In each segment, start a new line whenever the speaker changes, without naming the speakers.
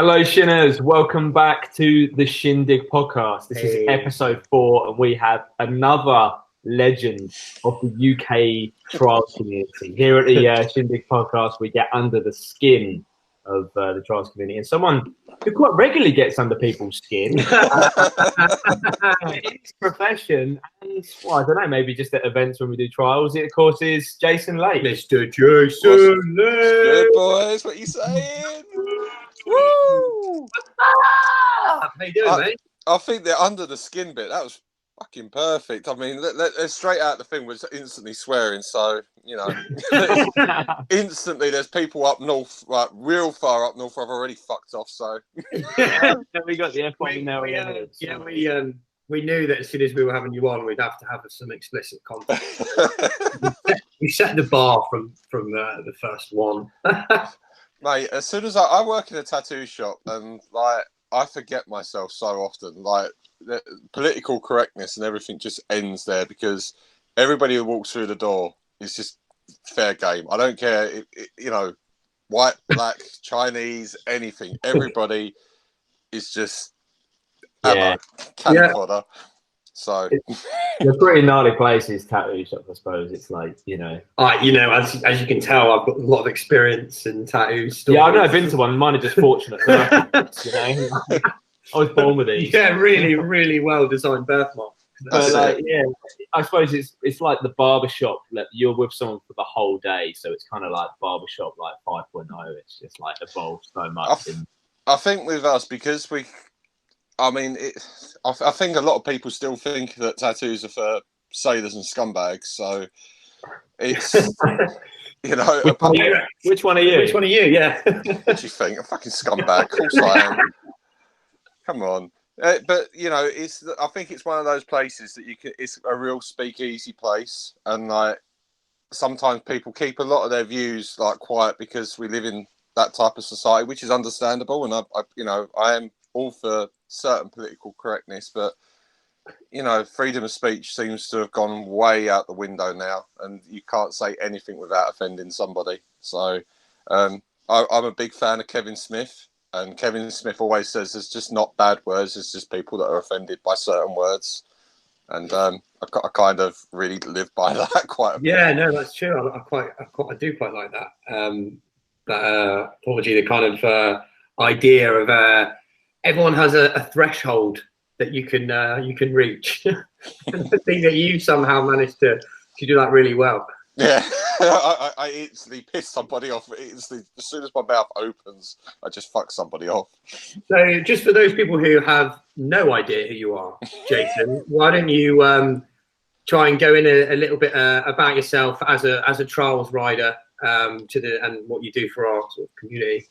Hello, Shinners. Welcome back to the Shin Dig Podcast. This is episode 4, and we have another legend of the UK trials community. Here at the Shin Dig Podcast, we get under the skin of the trials community, and someone who quite regularly gets under people's skin. It's profession, and well, I don't know, maybe just at events when we do trials. It, of course, is Jason Lake.
Mr. Jason Lake.
Good boys, what you saying? Woo!
How you doing, mate?
I think the under the skin bit, that was fucking perfect. I mean, let's straight out the thing was instantly swearing, so, you know, instantly there's people up north, like real far up north, I've already fucked off, so.
We got the F1 in there.
We knew that as soon as we were having you on, we'd have to have some explicit content. We set the bar from the first one.
Mate, as soon as I work in a tattoo shop, and like I forget myself so often, like the political correctness and everything just ends there because everybody who walks through the door is just fair game. I don't care, you know, white, black, Chinese, anything. Everybody is just cannon fodder. So
they're pretty gnarly places, tattoo shops, I suppose. It's like, you know,
as you can tell, I've got a lot of experience in tattoos.
Yeah, I've never been to one. Mine are just fortunate. You know, I was born with these.
Yeah, really, really well designed birthmark.
But like, yeah, I suppose it's like the barbershop. Like, you're with someone for the whole day, so it's kind of like barbershop like 5.0. It's just like evolved so much.
I think with us, because I think a lot of people still think that tattoos are for sailors and scumbags. So it's, you know.
Which one are you?
Which one are you? Yeah.
What do you think? A fucking scumbag. Of course I am. Come on. But, you know, I think it's one of those places that it's a real speakeasy place. And, like, sometimes people keep a lot of their views, like, quiet because we live in that type of society, which is understandable. And, I am all for certain political correctness, but you know, freedom of speech seems to have gone way out the window now, and you can't say anything without offending somebody. So I'm a big fan of Kevin Smith, and Kevin Smith always says there's just not bad words, it's just people that are offended by certain words, and I kind of really live by that quite a bit.
Yeah, no, that's true. I do quite like that. The kind of idea of everyone has a threshold that you can reach. And I think that you somehow managed to do that really well.
Yeah, I instantly piss somebody off. As soon as my mouth opens, I just fuck somebody off.
So, just for those people who have no idea who you are, Jason, why don't you try and go in a little bit about yourself as a trials rider and what you do for our sort of community.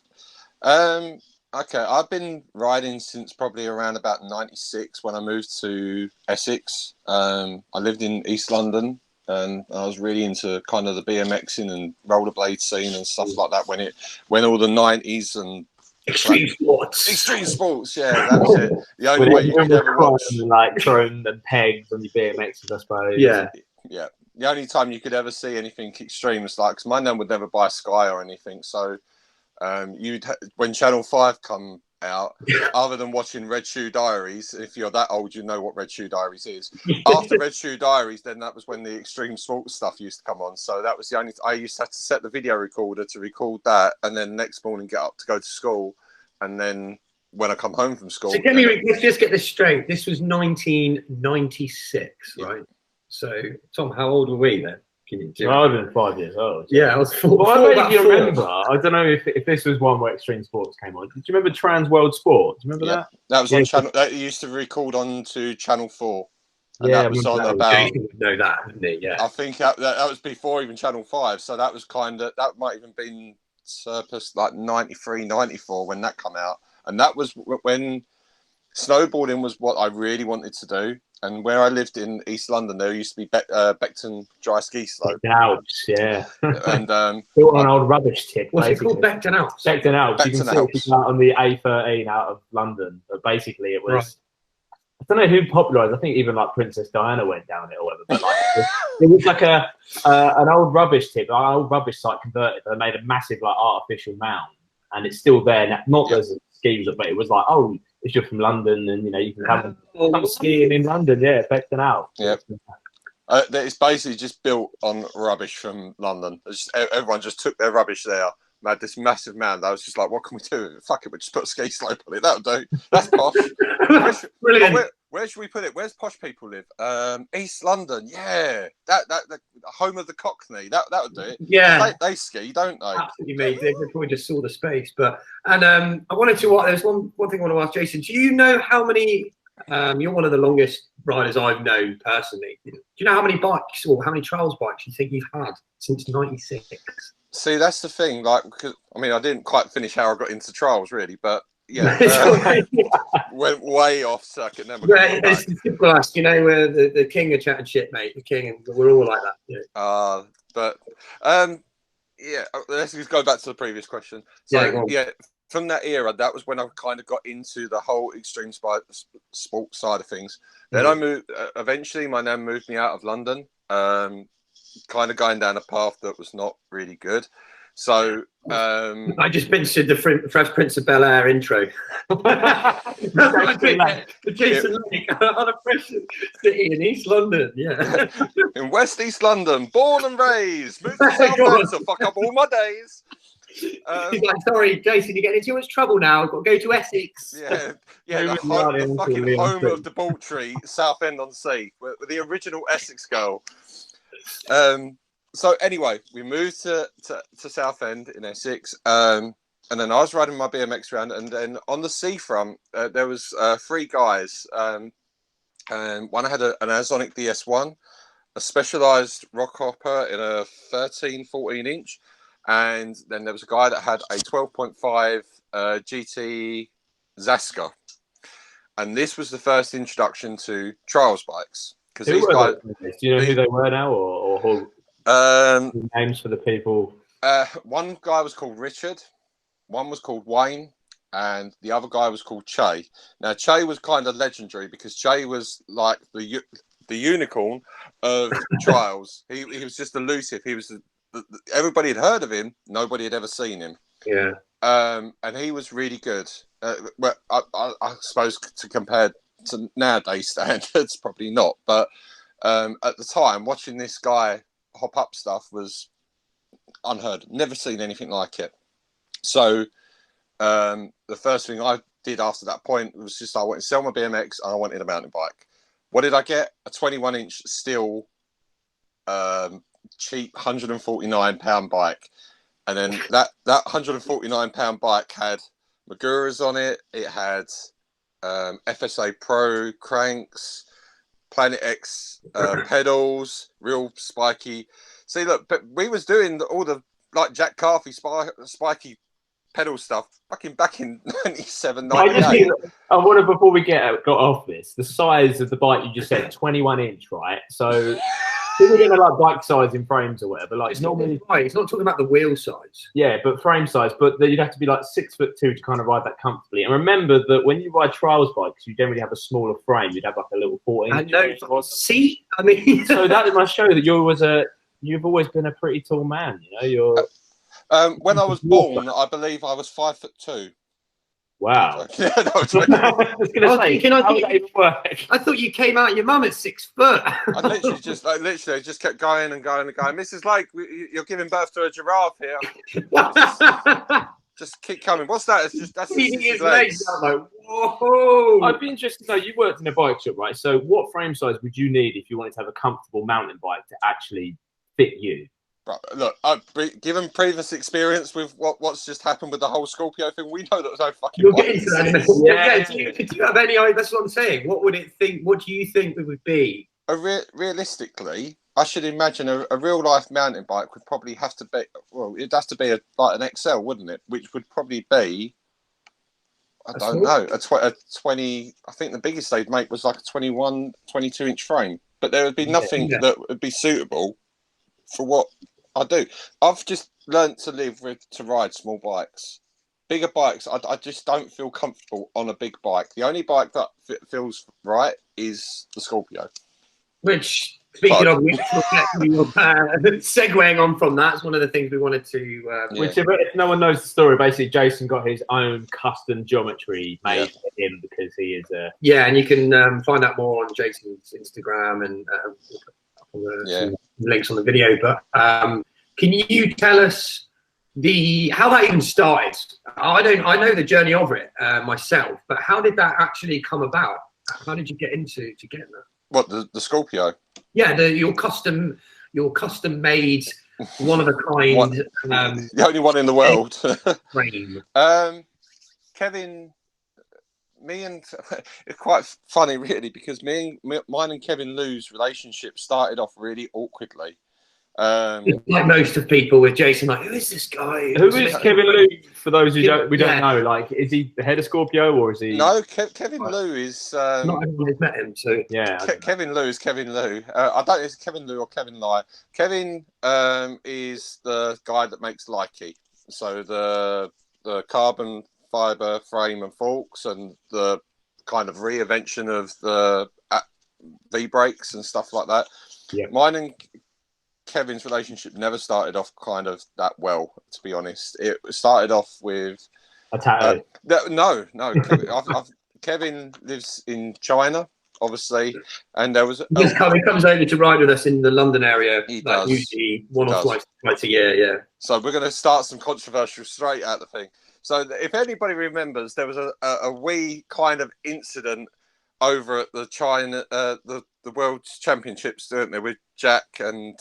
Okay, I've been riding since probably around about 96 when I moved to Essex. I lived in East London, and I was really into kind of the BMXing and rollerblade scene and stuff like that when all the 90s and
extreme
sports, yeah, that was it. The only way you could ever watch,
like throwing the pegs on your BMXs, I suppose.
Yeah. The only time you could ever see anything extreme was like, because my nan would never buy Sky or anything, so. When Channel 5 come out, other than watching Red Shoe Diaries, if you're that old, you know what Red Shoe Diaries is. After Red Shoe Diaries, then that was when the extreme sports stuff used to come on. So that was the only. I used to have to set the video recorder to record that, and then next morning get up to go to school, and then when I come home from school.
So let's just get this straight. This was 1996, right? So Tom, how old were we then?
I've been 5 years old.
Yeah, I was 4.
Well, you remember? I don't know if this was one where extreme sports came on. Do you remember Trans World Sport? Do you remember that?
That was on channel. That used to record on to Channel 4. And that was on about.
Jason would know that, wouldn't he? Yeah.
I think that was before even Channel 5. So that was that might even been surplus like 93, 94 when that come out, and that was when snowboarding was what I really wanted to do. And where I lived in East London, there used to be Beckton Dry Ski Slope.
Beckton Alps, yeah.
And
built on an old rubbish tip.
What's it called? Beckton Alps.
Beckton Alps. You can see it out on the A13 out of London. But basically, it was. Right. I don't know who popularised. I think even like Princess Diana went down it or whatever. But like, it was like an old rubbish tip, like an old rubbish site converted. They made a massive like artificial mound, and it's still there now. Not as a ski resort, but it was like, oh, if you're from London, and you can come skiing in London, yeah, Beckton out.
Yeah. It's basically just built on rubbish from London. Everyone just took their rubbish there. We had this massive mound. I was just like, what can we do? Fuck it, we just put a ski slope on it. That'll do. That's posh.
Brilliant.
Where should we put it? Where's posh people live? East London. Yeah, that the home of the Cockney. That would do it.
Yeah,
they ski, don't they?
Absolutely, mate. They probably just saw the space. But I wanted to. There's one thing I want to ask Jason. Do you know how many? You're one of the longest riders I've known personally. Do you know how many bikes or how many trials bikes you think you've had since '96?
See, that's the thing. Like, because I didn't quite finish how I got into trials, really, but yeah, went way off circuit. Never.
It's typical us, where the king of chatting shit, mate. The king, and we're all like that.
Yeah, let's just go back to the previous question. So from that era, that was when I kind of got into the whole extreme sport side of things. Then I moved. Eventually, my nan moved me out of London. Kind of going down a path that was not really good. So
I just mentioned the Fresh Prince of Bel-Air intro. The Jason Lake on a fresh city in East London. Yeah,
in West East London, born and raised, moved to Southend to fuck up all my days.
He's like, sorry, Jason, you're getting in too much trouble now. I've got to go to Essex.
Yeah, the fucking home of debauchery, Southend-on-Sea, with the original Essex girl. So anyway, we moved to Southend in Essex, and then I was riding my BMX around, and then on the seafront there was 3 guys, and one had an Azonic DS1, a Specialized rock hopper in a 13-14 inch, and then there was a guy that had a 12.5 GT Zaska, and this was the first introduction to trials bikes. Because these guys,
do you know who they were now, or who? Names for the people.
One guy was called Richard, one was called Wayne, and the other guy was called Che. Now Che was kind of legendary because Che was like the unicorn of trials. He was just elusive. He was everybody had heard of him, nobody had ever seen him.
Yeah.
And he was really good. Well, I suppose to compare to nowadays standards, probably not. But at the time, watching this guy hop up stuff was unheard. Never seen anything like it. So the first thing I did after that point was just I went to sell my BMX and I wanted a mountain bike. What did I get? A 21-inch steel, cheap £149 bike. And then that £149 bike had Maguras on it. It had FSA Pro cranks, Planet X pedals, real spiky. See, look, but we was doing all the like Jack Carthy spiky pedal stuff back in 97, 98.
I want to, before we got off this, the size of the bike you just said, 21-inch, right? So people are going to like bike size in frames or whatever. Like
it's normally, it's not talking about the wheel size.
Yeah, but frame size. But you'd have to be like 6'2" to kind of ride that comfortably. And remember that when you ride trials bikes, you generally have a smaller frame. You'd have like a little 14-inch
seat. I mean,
so that must show that you've always been a pretty tall man. You're.
When I was born, I believe I was 5'2".
Wow.
Yeah, no,
I was going to say, how would that even work?
I thought you came out of your mum at 6 foot.
I literally just kept going and going and going. Mrs. Lake, you're giving birth to a giraffe here. Just keep coming. What's that? It's just that's his legs.
Like, whoa!
I'd be interested to know. You worked in a bike shop, right? So, what frame size would you need if you wanted to have a comfortable mountain bike to actually fit you?
Right, look, given previous experience with what's just happened with the whole Scorpio thing, we know that was no fucking.
You'll get into that. Yeah. Do you have any idea? That's what I'm saying. What would it think? What do you think it would be?
Realistically, I should imagine a real life mountain bike would probably have to be. Well, it'd have to be like an XL, wouldn't it? Which would probably be. I don't know. A 20. I think the biggest they'd make was like a 21, 22-inch frame, but there would be nothing that would be suitable for what I do. I've just learnt to ride small bikes. Bigger bikes, I just don't feel comfortable on a big bike. The only bike that feels right is the Scorpio.
Which Speaking of which, segueing on from that, it's one of the things we wanted to.
Which, if no one knows the story, basically Jason got his own custom geometry made for him because he is a.
Yeah, and you can find out more on Jason's Instagram and some links on the video. But can you tell us how that even started? I know the journey of it myself, but how did that actually come about? How did you get into getting that?
What, the Scorpio?
Yeah, your custom made, one of a kind.
The only one in the world.
Frame.
Kevin, it's quite funny really, because mine and Kevin Lou's relationship started off really awkwardly.
Like most of people with Jason, like, who is this guy?
Who is Kevin Lou? For those who don't know, like, is he the head of Scorpio or is he?
No, Kevin Lou is.
Not everyone has met him, so
yeah.
Kevin Lou is Kevin Lou. I don't know if it's Kevin Lou or Kevin Lai. Kevin is the guy that makes Likey, so the carbon fiber frame and forks and the kind of reinvention of the V brakes and stuff like that.
Yeah.
Mine and Kevin's relationship never started off kind of that well, to be honest. It started off with
a tattoo.
No. Kevin lives in China, obviously, and there was.
He comes over to ride with us in the London area.
He does.
Usually one or twice a year. Yeah.
So we're going to start some controversial straight out the thing. So if anybody remembers, there was a wee kind of incident over at the China the World Championships, weren't there, with Jack and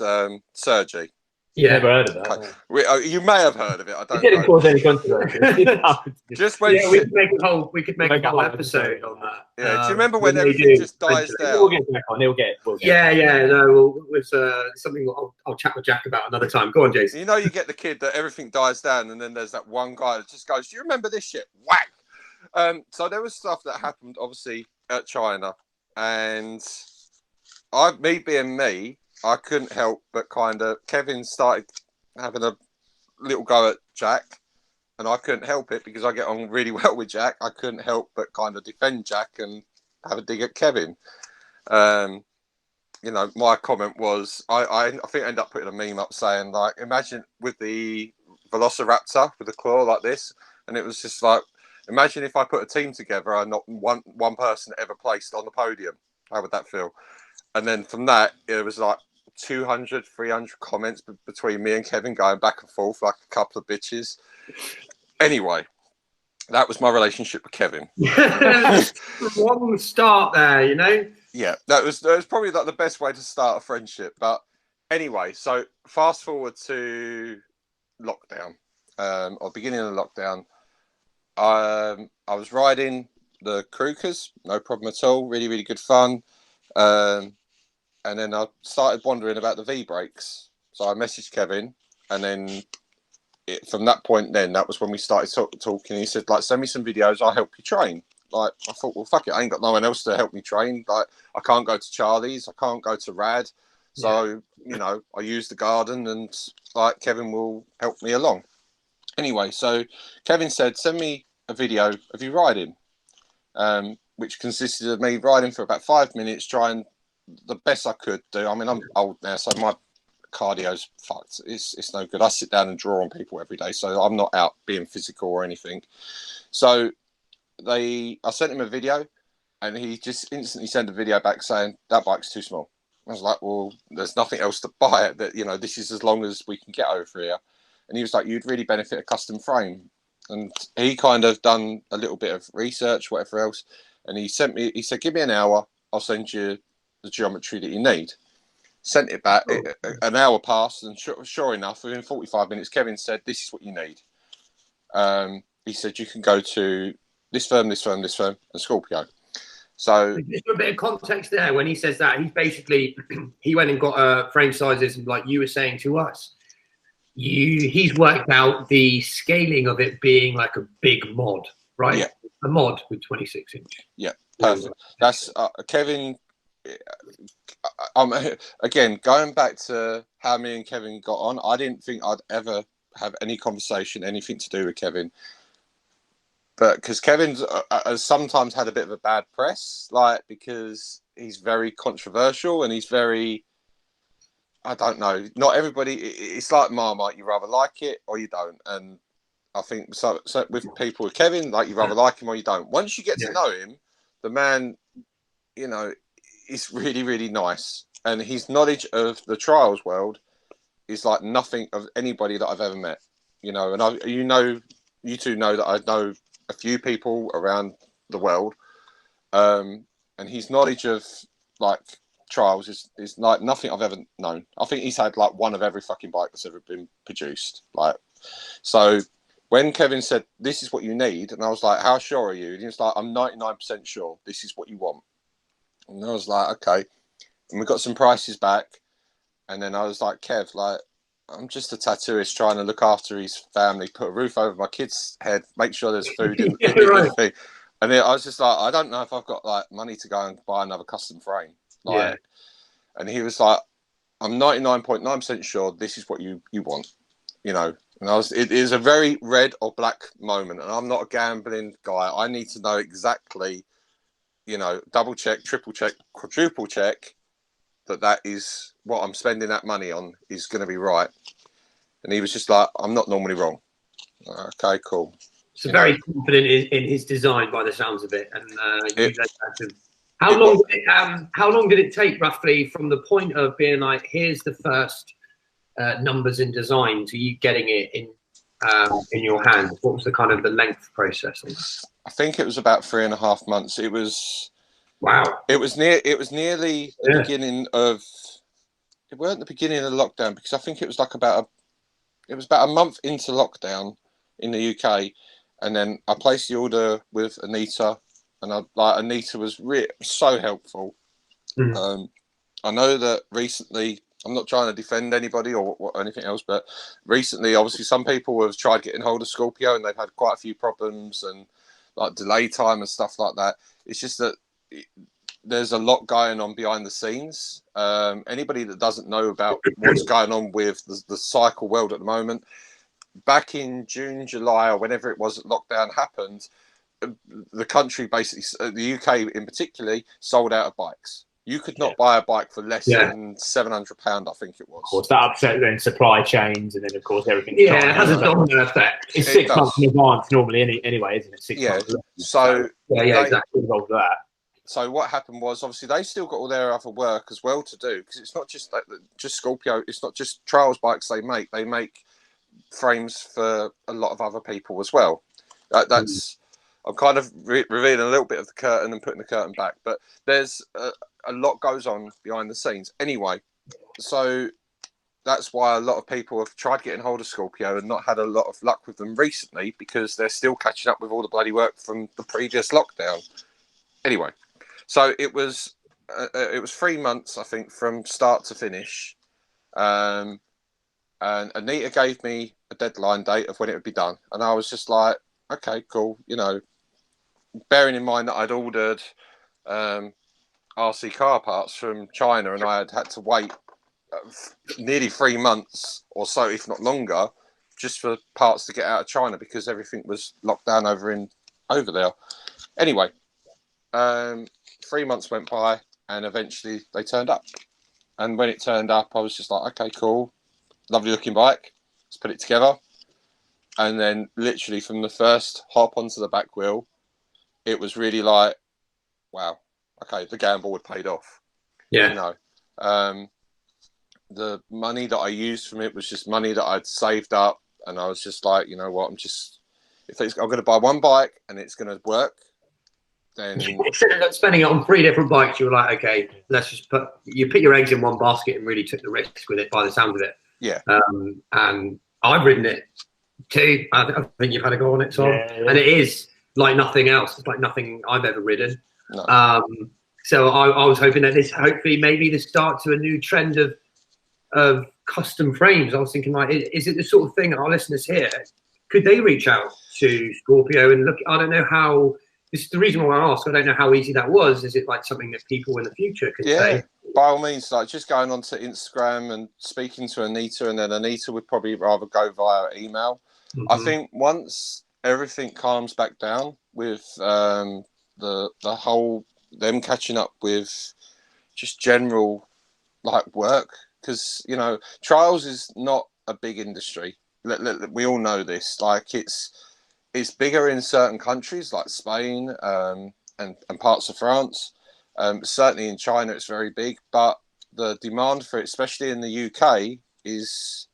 Sergey?
Yeah, never heard of that.
You may have heard of it. I don't know.
Didn't cause any controversy.
Just when
we could make a whole episode on that.
Yeah, do you remember when everything just dies down?
We'll get back on. We'll get.
No, it's something I'll chat with Jack about another time. Go on, Jason.
You know, you get the kid that everything dies down, and then there's that one guy that just goes, "Do you remember this shit?" Whack. So there was stuff that happened, obviously, at China, and me being me, I couldn't help but kind of, Kevin started having a little go at Jack, and I couldn't help it because I get on really well with Jack. I couldn't help but kind of defend Jack and have a dig at Kevin. You know, my comment was, I think I ended up putting a meme up saying, like, imagine with the Velociraptor with a claw like this, and it was just like, imagine if I put a team together and not one person ever placed on the podium. How would that feel? And then from that, it was like 200, 300 comments between me and Kevin going back and forth like a couple of bitches. Anyway, that was my relationship with Kevin.
One start there, you know?
Yeah, that was probably like the best way to start a friendship. But anyway, so fast forward to lockdown, or beginning of lockdown. I was riding the Krukers, no problem at all. Really, really good fun. And then I started wondering about the V brakes. So I messaged Kevin, and then from that point, that was when we started talking. He said, like, send me some videos. I'll help you train. Like, I thought, well, fuck it. I ain't got no one else to help me train. Like, I can't go to Charlie's. I can't go to Rad. So, you know, I use the garden, and like, Kevin will help me along. Anyway, so Kevin said, send me a video of you riding, which consisted of me riding for about 5 minutes, trying the best I could do. I mean, I'm old now, so my cardio's fucked. It's no good. I sit down and draw on people every day, so I'm not out being physical or anything. So I sent him a video, and he just instantly sent a video back saying, that bike's too small. I was like, well, there's nothing else to buy it. That, you know, this is as long as we can get over here. And he was like, you'd really benefit a custom frame. And he kind of done a little bit of research, whatever else. And he said, give me an hour. I'll send you the geometry that you need. Sent it back. An hour passed, and sure enough, within 45 minutes, Kevin said, this is what you need. He said, you can go to this firm, and Scorpio. So
just a bit of context there. When he says that, he's basically, he went and got frame sizes, like you were saying to us. He's worked out the scaling of it being like a big mod, right?
Yeah.
A mod with 26 inch.
Yeah, perfect. That's Kevin. Again, going back to how me and Kevin got on, I didn't think I'd ever have any conversation, anything to do with Kevin. But because Kevin's has sometimes had a bit of a bad press, like, because he's very controversial and he's very I don't know. Not everybody. It's like Marmite. You either like it or you don't. And I think so with people with Kevin, like you either like him or you don't. Once you get to know him, the man, you know, is really, really nice. And his knowledge of the trials world is like nothing of anybody that I've ever met. You know, and you two know that I know a few people around the world. And his knowledge of like trials is like nothing I've ever known. I think he's had like one of every fucking bike that's ever been produced. Like, so when Kevin said, "This is what you need," and I was like, "How sure are you?" And he was like, "I'm 99% sure this is what you want." And I was like, "Okay." And we got some prices back. And then I was like, "Kev, like, I'm just a tattooist trying to look after his family, put a roof over my kid's head, make sure there's food in the thing." And then I was just like, "I don't know if I've got like money to go and buy another custom frame." Like, and he was like, "I'm 99.9% sure this is what you want," you know. And it is a very red or black moment. And I'm not a gambling guy. I need to know exactly, you know, double check, triple check, quadruple check that is what I'm spending that money on is going to be right. And he was just like, "I'm not normally wrong." Okay, cool.
So very confident in his design by the sounds of it. And how long did it take roughly from the point of being like, here's the first numbers in design to you getting it in your hands? What was the kind of the length process on that?
I think it was about 3.5 months. It was
wow.
It was nearly the beginning of. It weren't the beginning of the lockdown because I think it was like about a month into lockdown in the UK, and then I placed the order with Anita, and Anita was so helpful. I know that recently, I'm not trying to defend anybody or anything else, but recently, obviously, some people have tried getting hold of Scorpio and they've had quite a few problems and like delay time and stuff like that. It's just that there's a lot going on behind the scenes. Anybody that doesn't know about what's going on with the cycle world at the moment, back in June, July, or whenever it was that lockdown happened, the country basically, the UK in particular, sold out of bikes. You could not buy a bike for less than £700, I think it was.
Of course, that upset then supply chains, and then of course everything.
Yeah, it has a domino effect.
It's 6 months in advance normally, anyway, isn't it? 6 months.
So
exactly involved with that.
So what happened was, obviously, they still got all their other work as well to do, because it's not just Scorpio. It's not just trials bikes they make. They make frames for a lot of other people as well. That's I'm kind of revealing a little bit of the curtain and putting the curtain back, but there's a lot goes on behind the scenes. Anyway, so that's why a lot of people have tried getting hold of Scorpio and not had a lot of luck with them recently, because they're still catching up with all the bloody work from the previous lockdown. Anyway, so it was 3 months, I think, from start to finish. And Anita gave me a deadline date of when it would be done. And I was just like, okay, cool. You know, bearing in mind that I'd ordered RC car parts from China and I had to wait nearly 3 months or so, if not longer, just for parts to get out of China because everything was locked down over there. Anyway, 3 months went by and eventually they turned up. And when it turned up, I was just like, okay, cool. Lovely looking bike. Let's put it together. And then literally from the first hop onto the back wheel, it was really like, wow, okay, the gamble had paid off.
Yeah.
You know, the money that I used from it was just money that I'd saved up. And I was just like, you know what, I'm going to buy one bike and it's going to work, then
instead of spending it on 3 different bikes, you were like, okay, let's just put your eggs in one basket and really took the risk with it by the sound of it.
Yeah.
And I've ridden it too. I think you've had a go on it, Tom. Yeah. And it is like nothing else. It's like nothing I've ever ridden.
No.
So I was hoping that this hopefully maybe the start to a new trend of custom frames. I was thinking, like, is it the sort of thing our listeners here, could they reach out to Scorpio and look? I don't know how. This is the reason why I ask. I don't know how easy that was. Is it like something that people in the future could say?
By all means, like just going onto Instagram and speaking to Anita, and then Anita would probably rather go via email. Mm-hmm. I think once everything calms back down with the whole them catching up with just general like work because trials is not a big industry. We all know this. Like it's bigger in certain countries like Spain and parts of France. Certainly in China, it's very big, but the demand for it, especially in the UK, is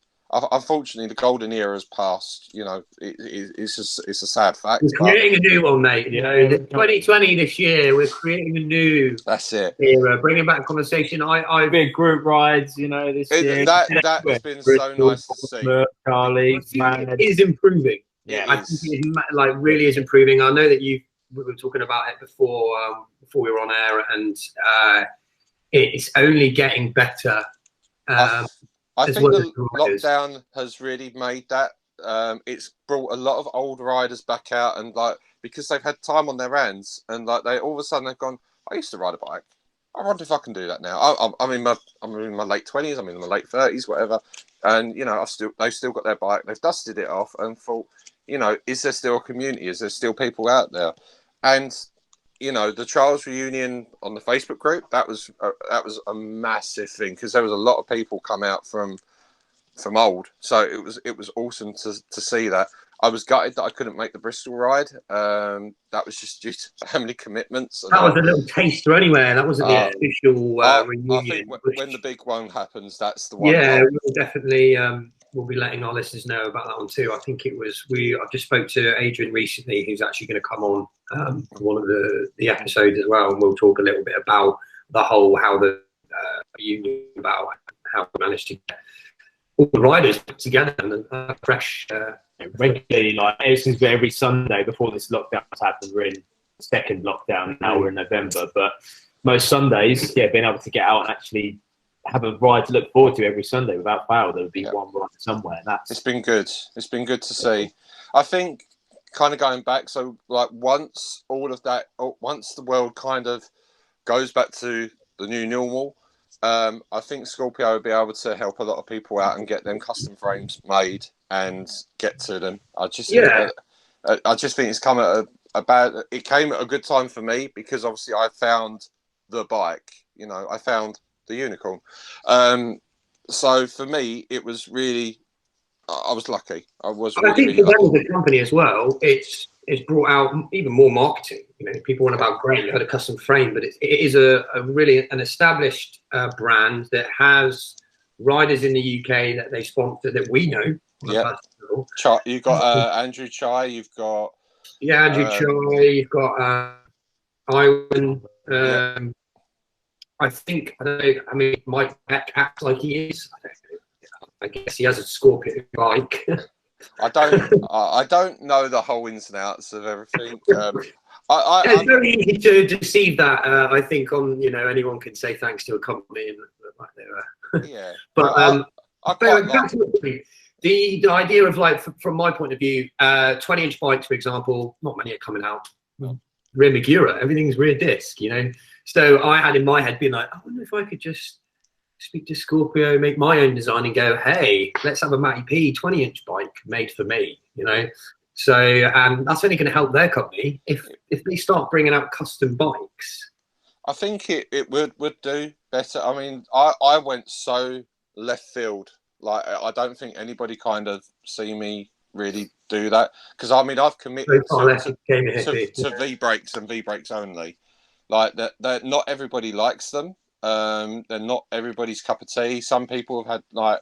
unfortunately the golden era has passed. It's a sad fact.
We're creating a new one, mate. 2020 this year, we're creating a new.
That's it.
Era, bringing back conversation. I
big group rides, this year.
That has been so nice to see.
Charlie,
it is improving.
Yeah,
I think it is, really is improving. I know that we were talking about it before we were on air, and it's only getting better.
I think the lockdown has really made that. It's brought a lot of old riders back out, and because they've had time on their hands, and they all of a sudden they've gone, I used to ride a bike. I wonder if I can do that now. I'm in my late 20s. I'm in my late 30s, whatever. And they've still got their bike. They've dusted it off and thought, is there still a community? Is there still people out there? And the Trials reunion on the Facebook group, that was a massive thing, because there was a lot of people come out from old. So it was awesome to see that. I was gutted that I couldn't make the Bristol ride. That was just due to family commitments.
That was a little taster anyway. That wasn't the official reunion.
I think when the big one happens, that's the one.
Yeah, we'll definitely we'll be letting our listeners know about that one too. I think it was I just spoke to Adrian recently, who's actually going to come on one of the episodes as well, and we'll talk a little bit about how the reunion, about how we managed to get all the riders together and fresh.
Regularly, it seems to be every Sunday before this lockdown happened. We're in the second lockdown now. We're in November, but most Sundays, being able to get out and actually have a ride to look forward to every Sunday without fail. There would be one ride somewhere. It's
been good. It's been good to see. I think kind of going back. So once the world kind of goes back to the new normal, I think Scorpio will be able to help a lot of people out and get them custom frames made and get to them. I just think it's come at it came at a good time for me, because obviously I found the bike. I found the unicorn. So for me, it was really, I was lucky. I think
for them as a company as well, it's brought out even more marketing. People want about great, you had a custom frame, but it is a really an established brand that has riders in the UK that they sponsor that we know.
Yeah, you've got Andrew Chai. You've got
Andrew Chai. You've got Iwan. I think I don't know. I mean, Mike Beck acts like he is. I guess he has a Scorpio bike.
I don't know the whole ins and outs of everything.
It's very easy to deceive that. I think anyone can say thanks to a company and like they're. Yeah, but the idea of from my point of view, 20-inch bikes, for example, not many are coming out. Rear Magura, everything's rear disc, So I had in my head being like, I wonder if I could just speak to Scorpio, make my own design, and go, hey, let's have a Matty P 20-inch bike made for me, So that's only going to help their company if they start bringing out custom bikes.
I think it would do better. I mean, I went so left field. I don't think anybody kind of see me really do that, because I mean I've committed to V brakes and V brakes only. That not everybody likes them. They're not everybody's cup of tea. Some people have had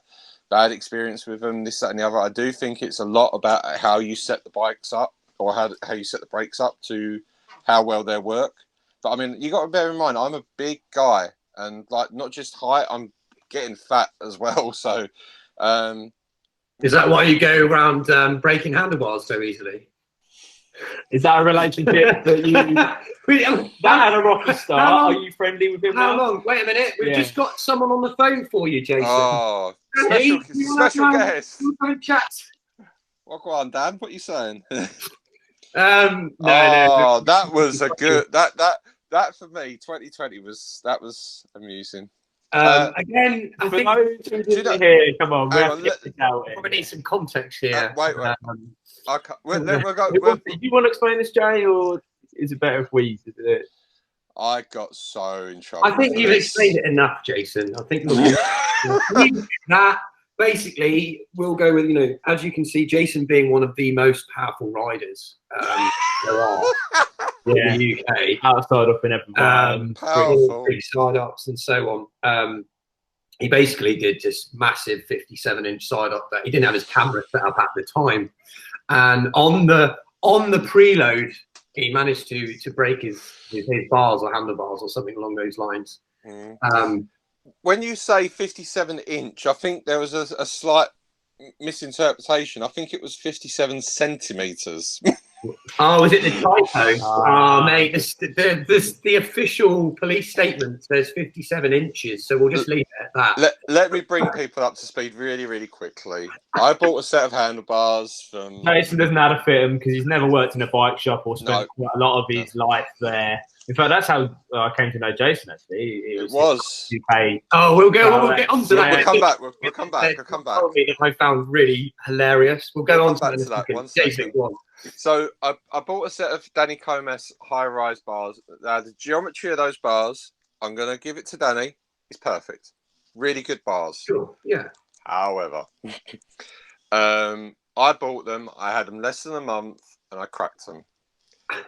bad experience with them, this, that, and the other. I do think it's a lot about how you set the bikes up, or how you set the brakes up to how well they work. But I mean, you got to bear in mind, I'm a big guy, and not just height, I'm getting fat as well. So,
is that why you go around breaking handlebars so easily?
Is that a relationship that you that had a rocky start? Are you friendly with him?
How long? Wait a minute. We've just got someone on the phone for you, Jason.
Oh, special guest.
Chat.
Well, go on, Dan. What are you saying?
No.
That was a good. That for me, 2020 was amusing.
Again, I think.
Here, come on.
We need some context here.
Wait. We'll go.
Do you want to explain this, Jay, or is it better if we do it?
I got so in trouble.
I think you've explained it enough, Jason. I think that basically we'll go with, as you can see, Jason being one of the most powerful riders there are in the UK.
Outside up in everyone.
Powerful.
Big side ups and so on. He basically did just massive 57-inch side up that he didn't have his camera set up at the time. And on the preload, he managed to break his bars or handlebars or something along those lines.
When you say 57-inch, I think there was a slight misinterpretation. I think it was 57 centimeters.
Oh, was it the typo? Oh, mate, the official police statement says 57 inches, so we'll just leave it at that.
Let me bring people up to speed really, really quickly. I bought a set of handlebars from...
Jason doesn't know how to fit them because he's never worked in a bike shop or spent quite a lot of his life there. In fact, that's how I came to know Jason, actually.
It was.
UK. Oh, we'll get on to that.
We'll come back. We'll come back.
That I found really hilarious. We'll go on to that.
One
Jason, go on.
So I bought a set of Danny Comas high-rise bars. Now, the geometry of those bars, I'm going to give it to Danny. It's perfect. Really good bars.
Sure, yeah.
However, I bought them. I had them less than a month, and I cracked them.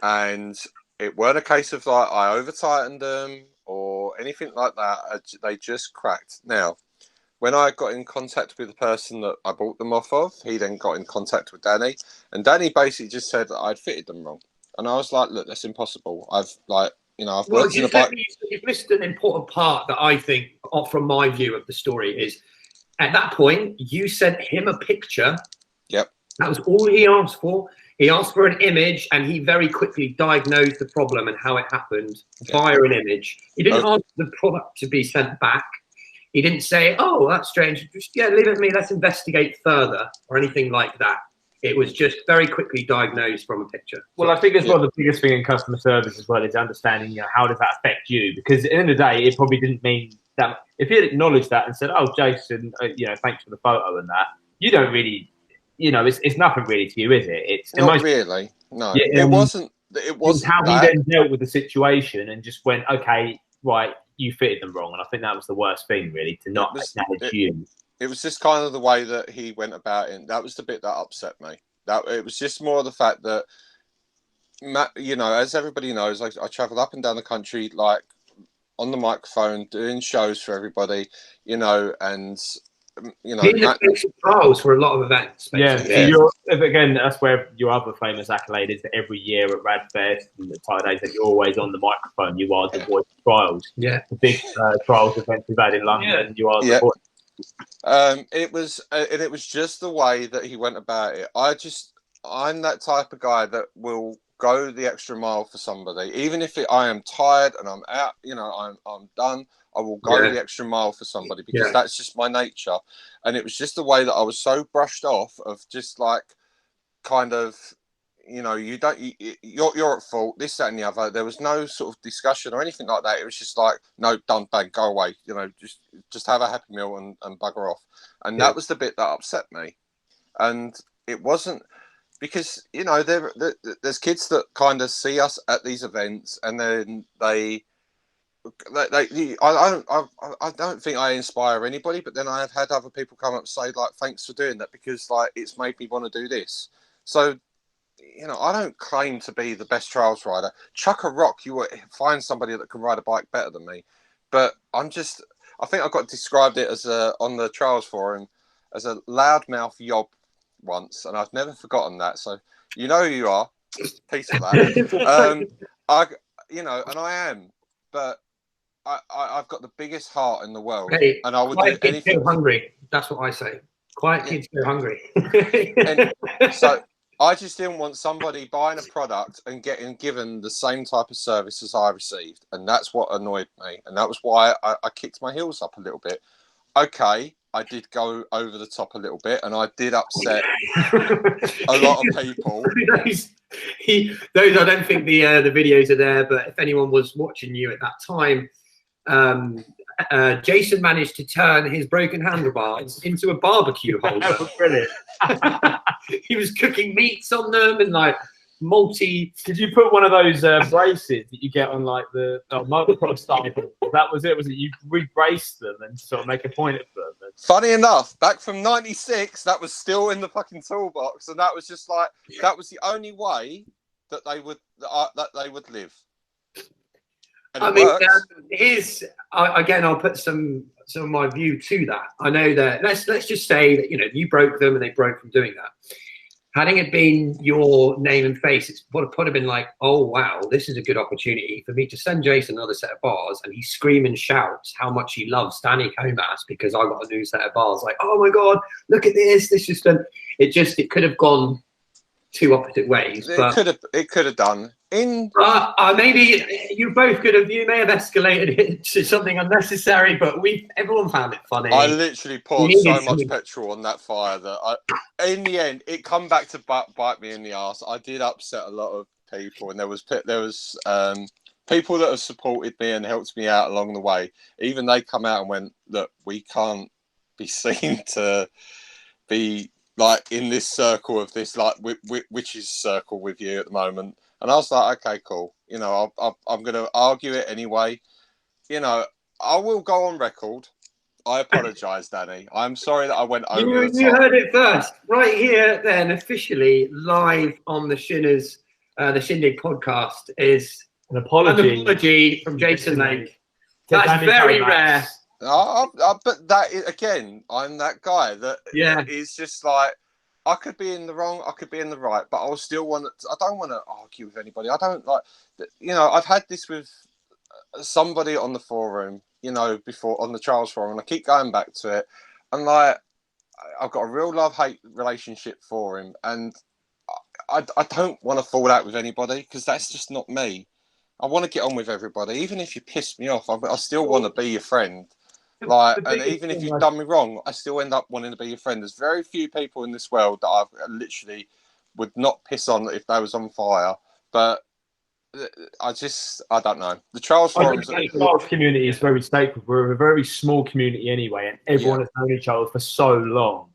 And it weren't a case of like I over-tightened them or anything like that. They just cracked. Now, when I got in contact with the person that I bought them off of, he then got in contact with Danny, and Danny basically just said that I'd fitted them wrong. And I was like, "Look, that's impossible. I've worked in a bike."
You've missed an important part that I think, from my view of the story, is at that point you sent him a picture.
Yep.
That was all he asked for. He asked for an image, and he very quickly diagnosed the problem and how it happened via an image. He didn't ask the product to be sent back. He didn't say, "Oh, that's strange. Just leave it with me. Let's investigate further," or anything like that. It was just very quickly diagnosed from a picture.
Well, I think as well, the biggest thing in customer service as well is understanding, how does that affect you? Because at the end of the day, it probably didn't mean that. If he had acknowledged that and said, "Oh, Jason, thanks for the photo and that," you don't really, it's nothing really to you, is it? It's
not really. No,
yeah,
it wasn't. It wasn't
how he then dealt with the situation and just went, "Okay, right, you fitted them wrong," and I think that was the worst thing, really, to not acknowledge you.
It was just kind of the way that he went about it. That was the bit that upset me. That it was just more the fact that, as everybody knows, I travel up and down the country, like on the microphone, doing shows for everybody, and.
Trials for a lot of events.
Basically. So again, that's where your other famous accolade is that every year at Radfest and the Tide Days that you're always on the microphone. You are the voice of trials.
Yeah,
the big trials event we've had in London. You are the voice.
It was just the way that he went about it. I'm that type of guy that will go the extra mile for somebody, even if I am tired and I'm out. I'm done. I will go the extra mile for somebody because that's just my nature. And it was just the way that I was so brushed off of just like kind of, you're at fault, this, that and the other. There was no sort of discussion or anything like that. It was just like, no, done, bang, go away. Just have a happy meal and bugger off. And that was the bit that upset me. And it wasn't because, there's kids that kind of see us at these events and then I don't think I inspire anybody, but then I have had other people come up and say like, "Thanks for doing that," because like it's made me want to do this. So, I don't claim to be the best trials rider. Chuck a rock, you will find somebody that can ride a bike better than me. But I think I got described it as on the trials forum as a loudmouth yob once, and I've never forgotten that. So you know who you are. Peace of that. And I am, but. I've got the biggest heart in the world, and I would do anything.
Go hungry. That's what I say. Quiet kids go hungry.
And so I just didn't want somebody buying a product and getting given the same type of service as I received, and that's what annoyed me, and that was why I kicked my heels up a little bit. Okay, I did go over the top a little bit, and I did upset a lot of people.
Those I don't think the videos are there, but if anyone was watching you at that time. Jason managed to turn his broken handlebars into a barbecue holder.
That was brilliant.
He was cooking meats on them and like multi.
Did you put one of those braces that you get on like the motocross cycle? That was it. Was it you re-braced them and sort of make a point of them?
Funny enough, back from '96, that was still in the fucking toolbox, and that was just like that was the only way that they would live. And
I mean, again, I'll put some of my view to that. I know that let's just say that you broke them and they broke from doing that. Hadn't it been your name and face, it would have been like, oh wow, this is a good opportunity for me to send Jason another set of bars, and he screams and shouts how much he loves Danny Comas because I got a new set of bars. Like, oh my god, look at this! This just it could have gone two opposite ways.
It could have done.
Maybe you may have escalated it to something unnecessary, but everyone found it funny.
I literally poured so much petrol on that fire that in the end, it come back to bite me in the ass. I did upset a lot of people, and there was people that have supported me and helped me out along the way. Even they come out and went, look, we can't be seen to be like in this circle of this like witches circle with you at the moment. And I was like, okay, cool. I'm going to argue it anyway. I will go on record. I apologise, Danny. I'm sorry that I went over the top.
You heard it first. Right here, then, officially, live on the Shinners, the Shin Dig Podcast, is
an apology
from Jason Lake. That's very rare.
But that is, again, I'm that guy that is just like, I could be in the wrong, I could be in the right, but I don't want to argue with anybody. I don't like, I've had this with somebody on the forum, before on the Charles forum, and I keep going back to it. And like, I've got a real love-hate relationship for him, and I don't want to fall out with anybody because that's just not me. I want to get on with everybody, even if you piss me off. I still want to be your friend. And even if you've done me wrong, I still end up wanting to be your friend. There's very few people in this world that I literally would not piss on if they was on fire. But I don't know. The Charles Forum.
The Charles community is very stable. We're a very small community anyway, and everyone has known each other for so long.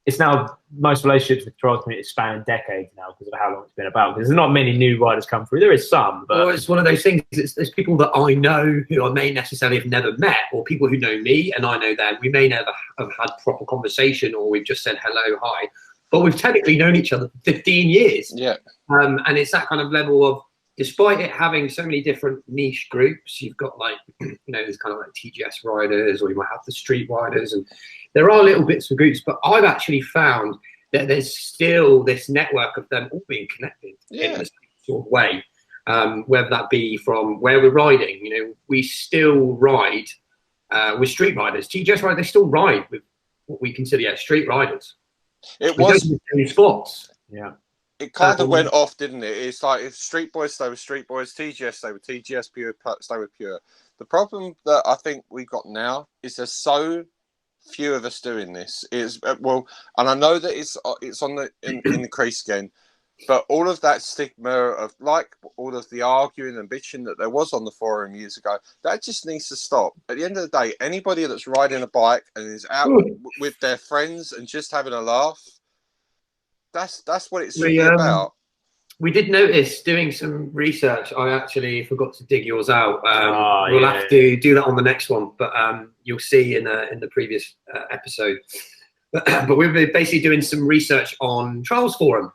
It's now most relationships with the Charles community span decades now because of how long it's been about. Because there's not many new riders come through. There is some, but
it's one of those things. There's people that I know who I may necessarily have never met, or people who know me and I know them. We may never have had proper conversation, or we've just said hello, hi, but we've technically known each other for 15 years.
Yeah.
And it's that kind of level of, despite it having so many different niche groups, you've got like, there's kind of like TGS riders, or you might have the street riders, and there are little bits of groups, but I've actually found that there's still this network of them all being connected in the same sort of way, whether that be from where we're riding. We still ride with street riders. TGS riders, they still ride with what we consider street riders.
It was
spots.
Yeah.
It kind of went off, didn't it? It's like if Street Boys stay with Street Boys, TGS stay with TGS, Pure stay with Pure. The problem that I think we've got now is there's so few of us doing this. And I know that it's on in the crease again, but all of that stigma of like all of the arguing and bitching that there was on the forum years ago, that just needs to stop. At the end of the day, anybody that's riding a bike and is out with their friends and just having a laugh, that's what it should be about.
We did notice doing some research. I actually forgot to dig yours out. We'll have to do that on the next one, but you'll see in the previous episode. But we've been basically doing some research on Trials Forum.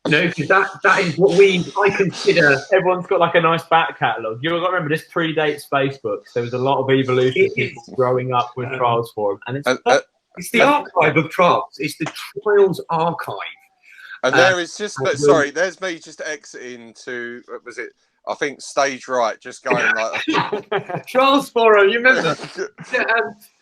Because that is what I consider.
Everyone's got like a nice back catalogue. You've got to remember this predates Facebook. So there was a lot of evolution of people growing up with Trials Forum, and
it's the archive of Trials. It's the Trials archive.
And there is there's me just exiting to, was it, I think, stage right, just going like...
Charles Forum, you remember?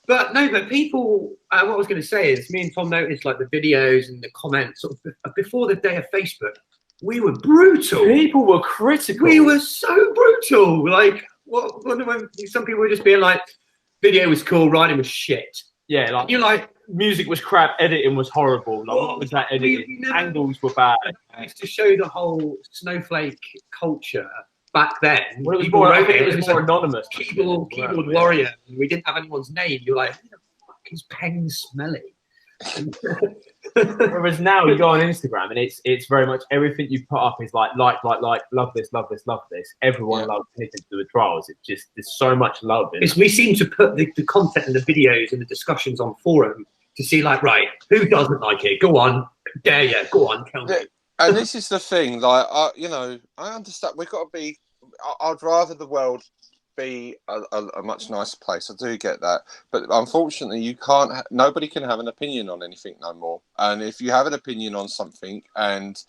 But people, what I was going to say is, me and Tom noticed like the videos and the comments sort of before the day of Facebook, we were brutal.
People were critical.
We were so brutal. Like, some people were just being like, video was cool, riding was shit.
Yeah, like
you're like,
music was crap, editing was horrible. Like, what was that editing? Angles were bad.
I used to show the whole snowflake culture back then.
Well, it was more anonymous.
Keyboard warrior. We didn't have anyone's name. You're like, who the fuck is Peng Smelly?
Whereas now you go on Instagram and it's very much everything you put up is like, love this. Everyone loves anything to do with trials. It's just, there's so much love in it.
We seem to put the content and the videos and the discussions on forum to see, like, right, who doesn't like it? Go on, dare you? Go on, tell me.
And this is the thing, like, I understand. We've got to be. I'd rather the world be a much nicer place. I do get that, but unfortunately, you can't. Nobody can have an opinion on anything no more. And if you have an opinion on something, and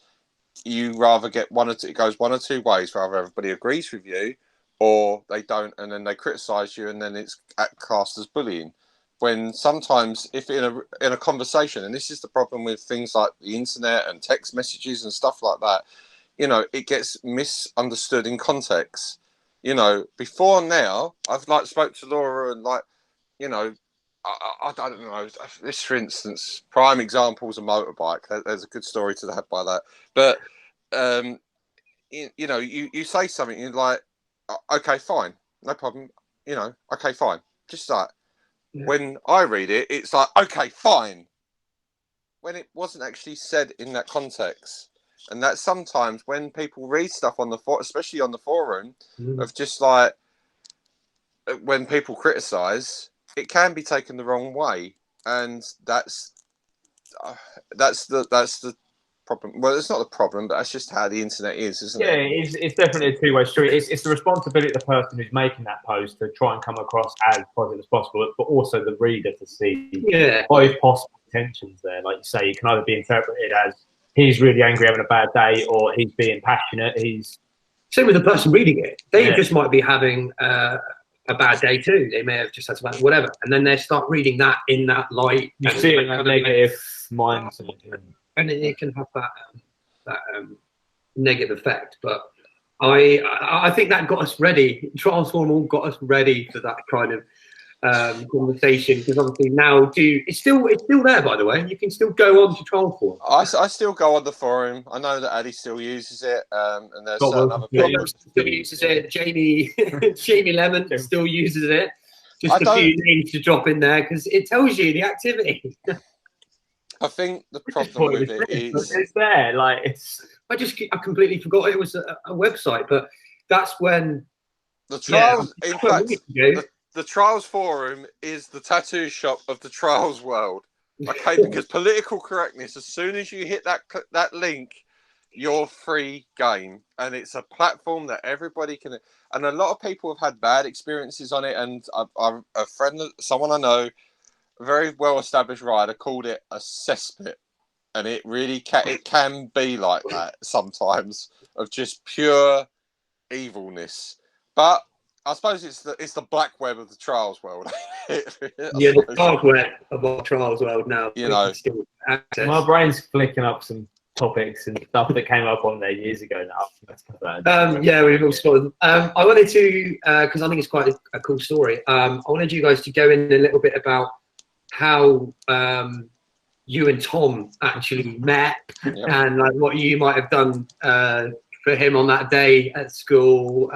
you rather get it goes one or two ways. Rather, everybody agrees with you, or they don't, and then they criticise you, and then it's classed as bullying. When sometimes, if in a conversation, and this is the problem with things like the internet and text messages and stuff like that, it gets misunderstood in context. Before now, I've spoke to Laura and I don't know. This, for instance, prime example is a motorbike. There's a good story to that by that. But you say something, you're like, okay, fine, no problem. Okay, fine, just that. Yeah. When I read it, it's like, okay, fine. When it wasn't actually said in that context. And that sometimes when people read stuff on especially on the forum, of just like when people criticise, it can be taken the wrong way, and that's the problem. Well, it's not the problem, but that's just how the internet is, isn't it?
Yeah, it's definitely a two-way street. It's the responsibility of the person who's making that post to try and come across as positive as possible, but also the reader to see both possible intentions there. Like you say, it can either be interpreted as he's really angry, having a bad day, or he's being passionate.
Same with the person reading it. They just might be having a bad day too. They may have just had some whatever, and then they start reading that in that light.
You see it in that negative mindset,
and it can have that negative effect. But I think that got us ready. Transform all got us ready for that kind of conversation, because obviously now it's still there, by the way. You can still go on to Transform.
I still go on the forum. I know that Addy still uses it, and there's certain other people
still uses it. Jamie Lemon still uses it. Just a few names to drop in there because it tells you the activity.
I think the problem with it is
it's there.
I completely forgot it was a website, but that's when
the trials. In fact, the Trials Forum is the tattoo shop of the Trials world. Okay, because political correctness, as soon as you hit that link, you're free game. And it's a platform that everybody can... And a lot of people have had bad experiences on it. And a friend, someone I know, a very well-established rider, called it a cesspit. And it really can be like that sometimes, of just pure evilness. But I suppose it's the black web of the trials world.
The dark web of our trials world now.
My brain's flicking up some topics and stuff that came up on there years ago now.
We've all spotted them. I wanted to, because I think it's quite a cool story. I wanted you guys to go in a little bit about how you and Tom actually met, and what you might have done for him on that day at school.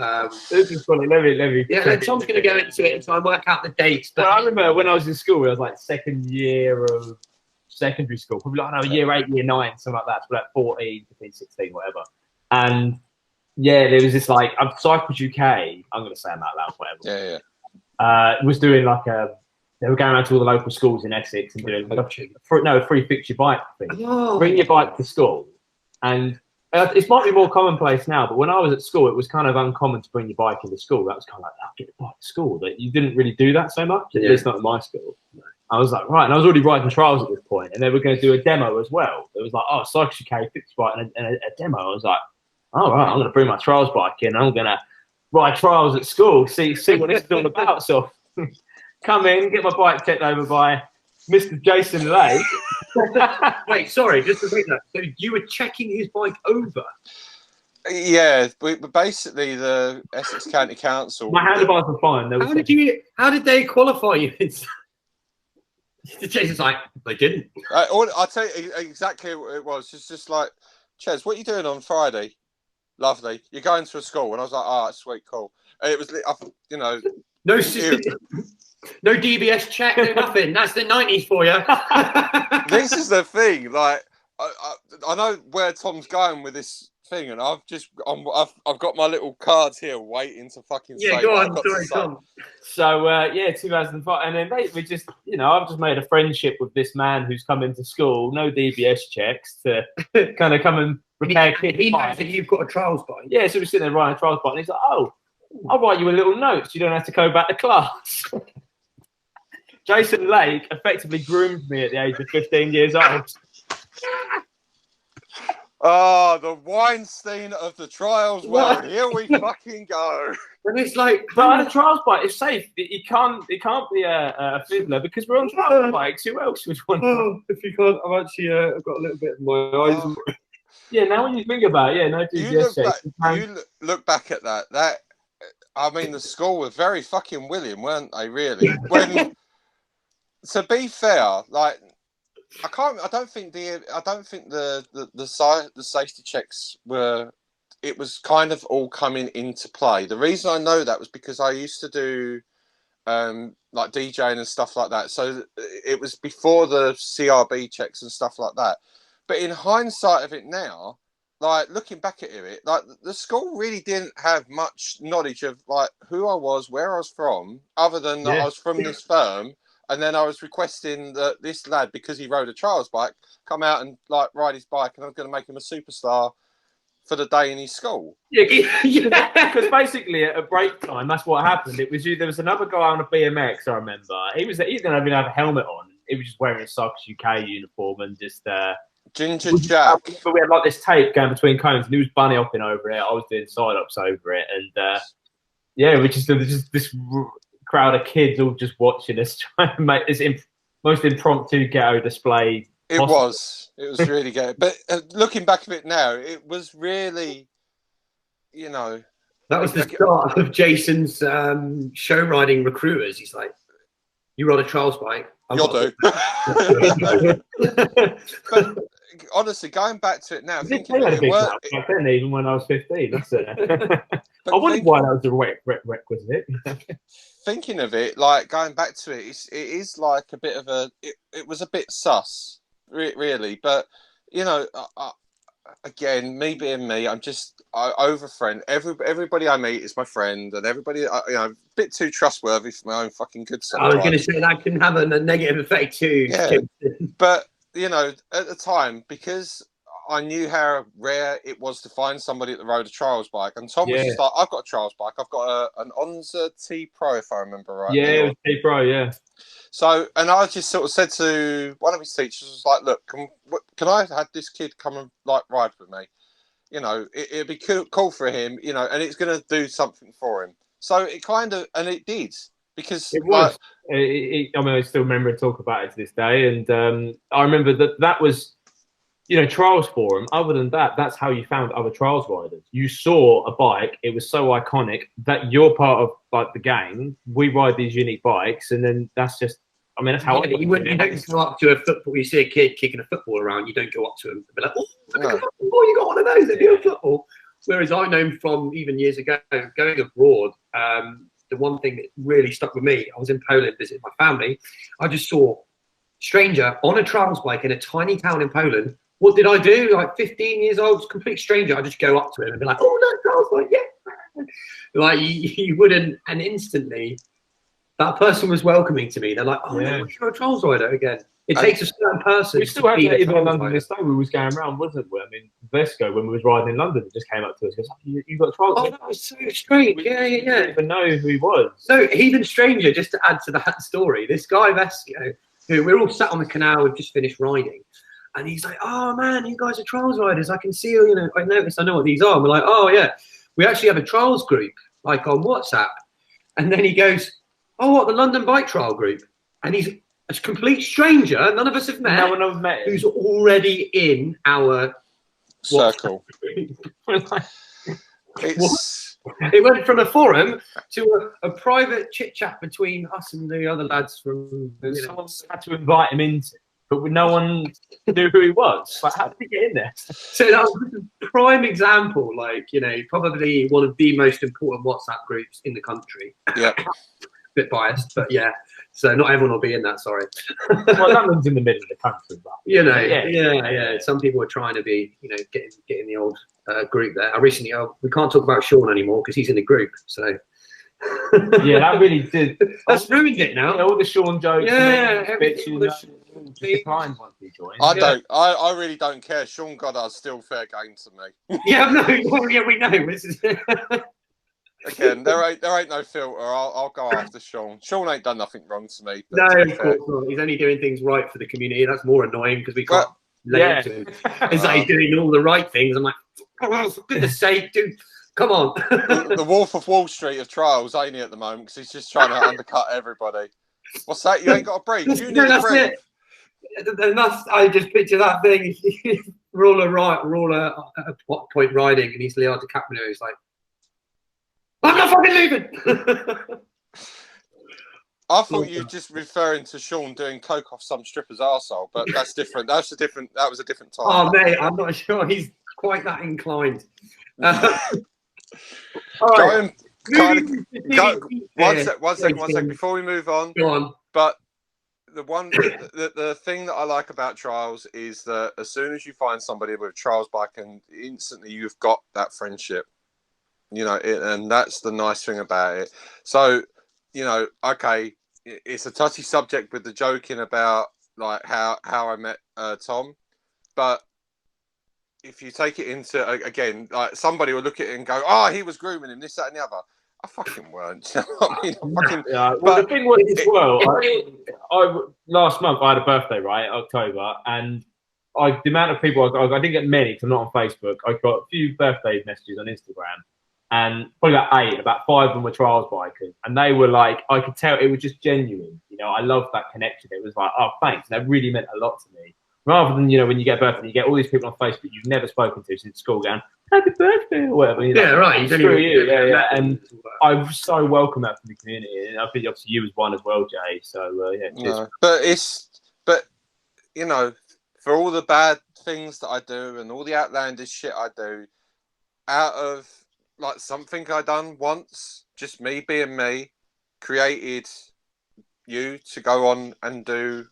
This is funny. Let me.
Yeah, Tom's going to go into it and try and work out the dates. But
I remember when I was in school, it was like second year of secondary school, probably year 8, year 9, something like that. So 14, 15, 16, whatever. And there was this Cycles UK. I'm going to say them out loud, whatever. Was doing they were going around to all the local schools in Essex and doing a free fix your bike thing. Bring your bike to school. And it might be more commonplace now, but when I was at school, it was kind of uncommon to bring your bike into school. That was kind of like, get the bike to school. That you didn't really do that so much, at least not at my school. I was like, right, and I was already riding trials at this point, and they were going to do a demo as well. It was like, Cycles UK, fix your bike, and a demo. I was like, all right, I'm going to bring my trials bike in, and I'm going to ride trials at school, see what this is all about. So come in, get my bike checked over by Mr. Jason Lake.
Wait, sorry, just to repeat that. So you were checking his bike over?
Yeah, but basically the Essex County Council.
My handlebars were fine.
How did they qualify you? Jason's like, they didn't.
I'll tell you exactly what it was. It's just like, Ches, what are you doing on Friday? Lovely. You're going to a school, and I was like, sweet, cool. And it was,
No, No DBS check, no nothing. That's the 90s for you.
This is the thing. Like, I know where Tom's going with this thing, and I've got my little cards here waiting to fucking say.
Yeah, go on.
What I've got
Sorry,
to say.
Tom.
So 2005, and then we just, I've just made a friendship with this man who's come into school, no DBS checks, to kind of come and repair kids'
He knows
bikes.
that you've got a trials bike.
Yeah, so we're sitting there writing a trials bike, and he's like, "Oh, I'll write you a little note so you don't have to go back to class." Jason Lake effectively groomed me at the age of 15 years old.
Oh, the Weinstein of the trials world. Here we fucking go.
And it's like,
but on a trials bike, it's safe. It can't be a fiddler because we're on trials bikes. Who else would want?
Oh, if you can't, I've got a little bit in my eyes.
Oh. Yeah, now when you think about it, no DBS checks.
You look back at that. I mean, the school were very fucking willing, weren't they? Really. To be fair, like. I don't think the safety checks were. It was kind of all coming into play. The reason I know that was because I used to do like DJing and stuff like that. So it was before the CRB checks and stuff like that. But in hindsight of it now, like looking back at it, like the school really didn't have much knowledge of like who I was, where I was from, other than that I was from this firm. And then I was requesting that this lad, because he rode a trials bike, come out and like ride his bike, and I was going to make him a superstar for the day in his school.
Yeah, because basically at break time, that's what happened. It was there was another guy on a BMX. I remember he didn't even have a helmet on. He was just wearing a Socks UK uniform and just
Ginger Jack.
But we had like this tape going between cones, and he was bunny hopping over it. I was doing side ups over it, and we just this crowd of kids all just watching us trying to make this most impromptu ghetto display.
It was really good. But looking back at it now, it was really,
that was the start of Jason's show riding recruiters. He's like, you ride a trials bike.
You'll do. But honestly, going back to it now,
even when I was 15. That's it. I wondered why that was a requisite.
Thinking of it, like going back to it, it is like a bit of a. It was a bit sus, really. But again, me being me, I over friend. Everybody I meet is my friend, and everybody, a bit too trustworthy for my own fucking good self.
I was going to say that can have a negative effect too.
Yeah, but at the time, because I knew how rare it was to find somebody that rode a trials bike, and Tom was just like, "I've got a trials bike. I've got an Onza T Pro, if I remember right."
Yeah, it was T Pro. Yeah.
So, and I just sort of said to one of his teachers, "Was like, look, can I have this kid come and like ride with me? It'd be cool for him, and it's going to do something for him." So it kind of, and it did, because
it was. I still remember and talk about it to this day, and I remember that was. Trials forum. Other than that, that's how you found other trials riders. You saw a bike; it was so iconic that you're part of like the gang. We ride these unique bikes, and then that's just. I mean, that's how.
You don't go up to a football. You see a kid kicking a football around, you don't go up to him and be like, "Oh, look at the football! You got one of those that do a football." Whereas I know from even years ago, going abroad, the one thing that really stuck with me, I was in Poland visiting my family. I just saw a stranger on a trials bike in a tiny town in Poland. What did I do? Like 15 years old, complete stranger. I just go up to him and be like, "Oh, no, trials bike, yeah." Like you wouldn't, and instantly, that person was welcoming to me. They're like, "Oh, no, you're a trials rider again." It takes a certain person.
We still have that even in London this day. We was going around, wasn't we? I mean, Vesco, when we was riding in London, it just came up to us. Goes, "You got a trials?"
Oh, that was so strange. Yeah.
I didn't even know who he was.
So even stranger. Just to add to that story, this guy Vesco, who we're all sat on the canal, we've just finished riding. And he's like, "Oh man, you guys are trials riders. I can see you. I noticed. I know what these are." And we're like, "Oh yeah, we actually have a trials group, like on WhatsApp." And then he goes, "Oh, what, the London Bike Trial Group?" And he's a complete stranger. None of us have met.
No one has met him.
Who's already in our
circle.
It went from a forum to a private chit chat between us and the other lads from.
Someone had to invite him into. But no one knew who he was. Like, how did he get in there?
So that was a prime example, probably one of the most important WhatsApp groups in the country.
Yeah.
bit biased, but yeah. So not everyone will be in that. Sorry.
Well, London's in the middle of the country, but
yeah. Some people are trying to be, getting the old group there. We can't talk about Sean anymore because he's in the group. So
yeah, that really did.
That's ruined it now.
All the Sean jokes.
Yeah,
declined once he joined.
I really don't care. Sean Goddard's still fair game to me.
We know. This is
Again, there ain't no filter. I'll go after Sean. Sean ain't done nothing wrong to me.
No, of course not. He's only doing things right for the community. That's more annoying because we can't lay into him. It's like he's doing all the right things. I'm like, for goodness sake, dude, come on.
the Wolf of Wall Street of trials, ain't he, at the moment? Because he's just trying to undercut everybody. What's that? You ain't got a break. You need a break.
And I just picture that thing. we're all at point riding, and he's Leonardo DiCaprio. He's like, I'm not fucking leaving.
I thought you were just referring to Sean doing coke off some stripper's arsehole, but that's different. That was a different time.
Oh mate, I'm not sure he's quite that inclined.
One sec. Before we move on,
go on.
But the thing that I like about trials is that as soon as you find somebody with a trials bike, and instantly you've got that friendship. And that's the nice thing about it. So, okay, it's a touchy subject with the joking about like how I met Tom, but if you take it into again, like somebody will look at it and go, "Oh, he was grooming him, this, that, and the other." I fucking weren't. You know what I mean?
Well, the thing was as well. I last month I had a birthday, right, October, and the amount of people I didn't get many because I'm not on Facebook. I got a few birthday messages on Instagram. And probably about 8, about 5 of them were trials bikers. And they were like, I could tell it was just genuine. I loved that connection. It was like, oh, thanks. And that really meant a lot to me. Rather than, when you get a birthday, you get all these people on Facebook you've never spoken to since school going, happy birthday or whatever.
Right.
Screw you. Yeah. And I so welcome that from the community. And I think obviously you was one as well, Jay. So, cheers.
No, but for all the bad things that I do and all the outlandish shit I do, out of like something I done once, just me being me, created you to go on and do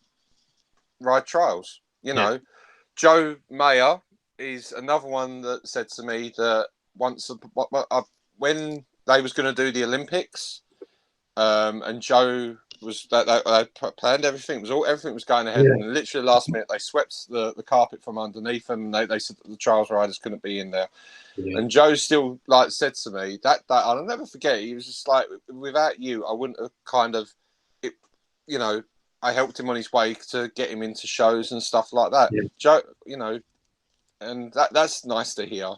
ride trials. Joe Mayer is another one that said to me that once when they was going to do the Olympics, and Joe was that they planned everything. Everything was going ahead, and literally last minute they swept the carpet from underneath them. And they said that the trials riders couldn't be in there. Yeah. And Joe still said to me that I'll never forget. He was just like, without you, I wouldn't have I helped him on his way to get him into shows and stuff like that. Yeah. Joe, and that's nice to hear.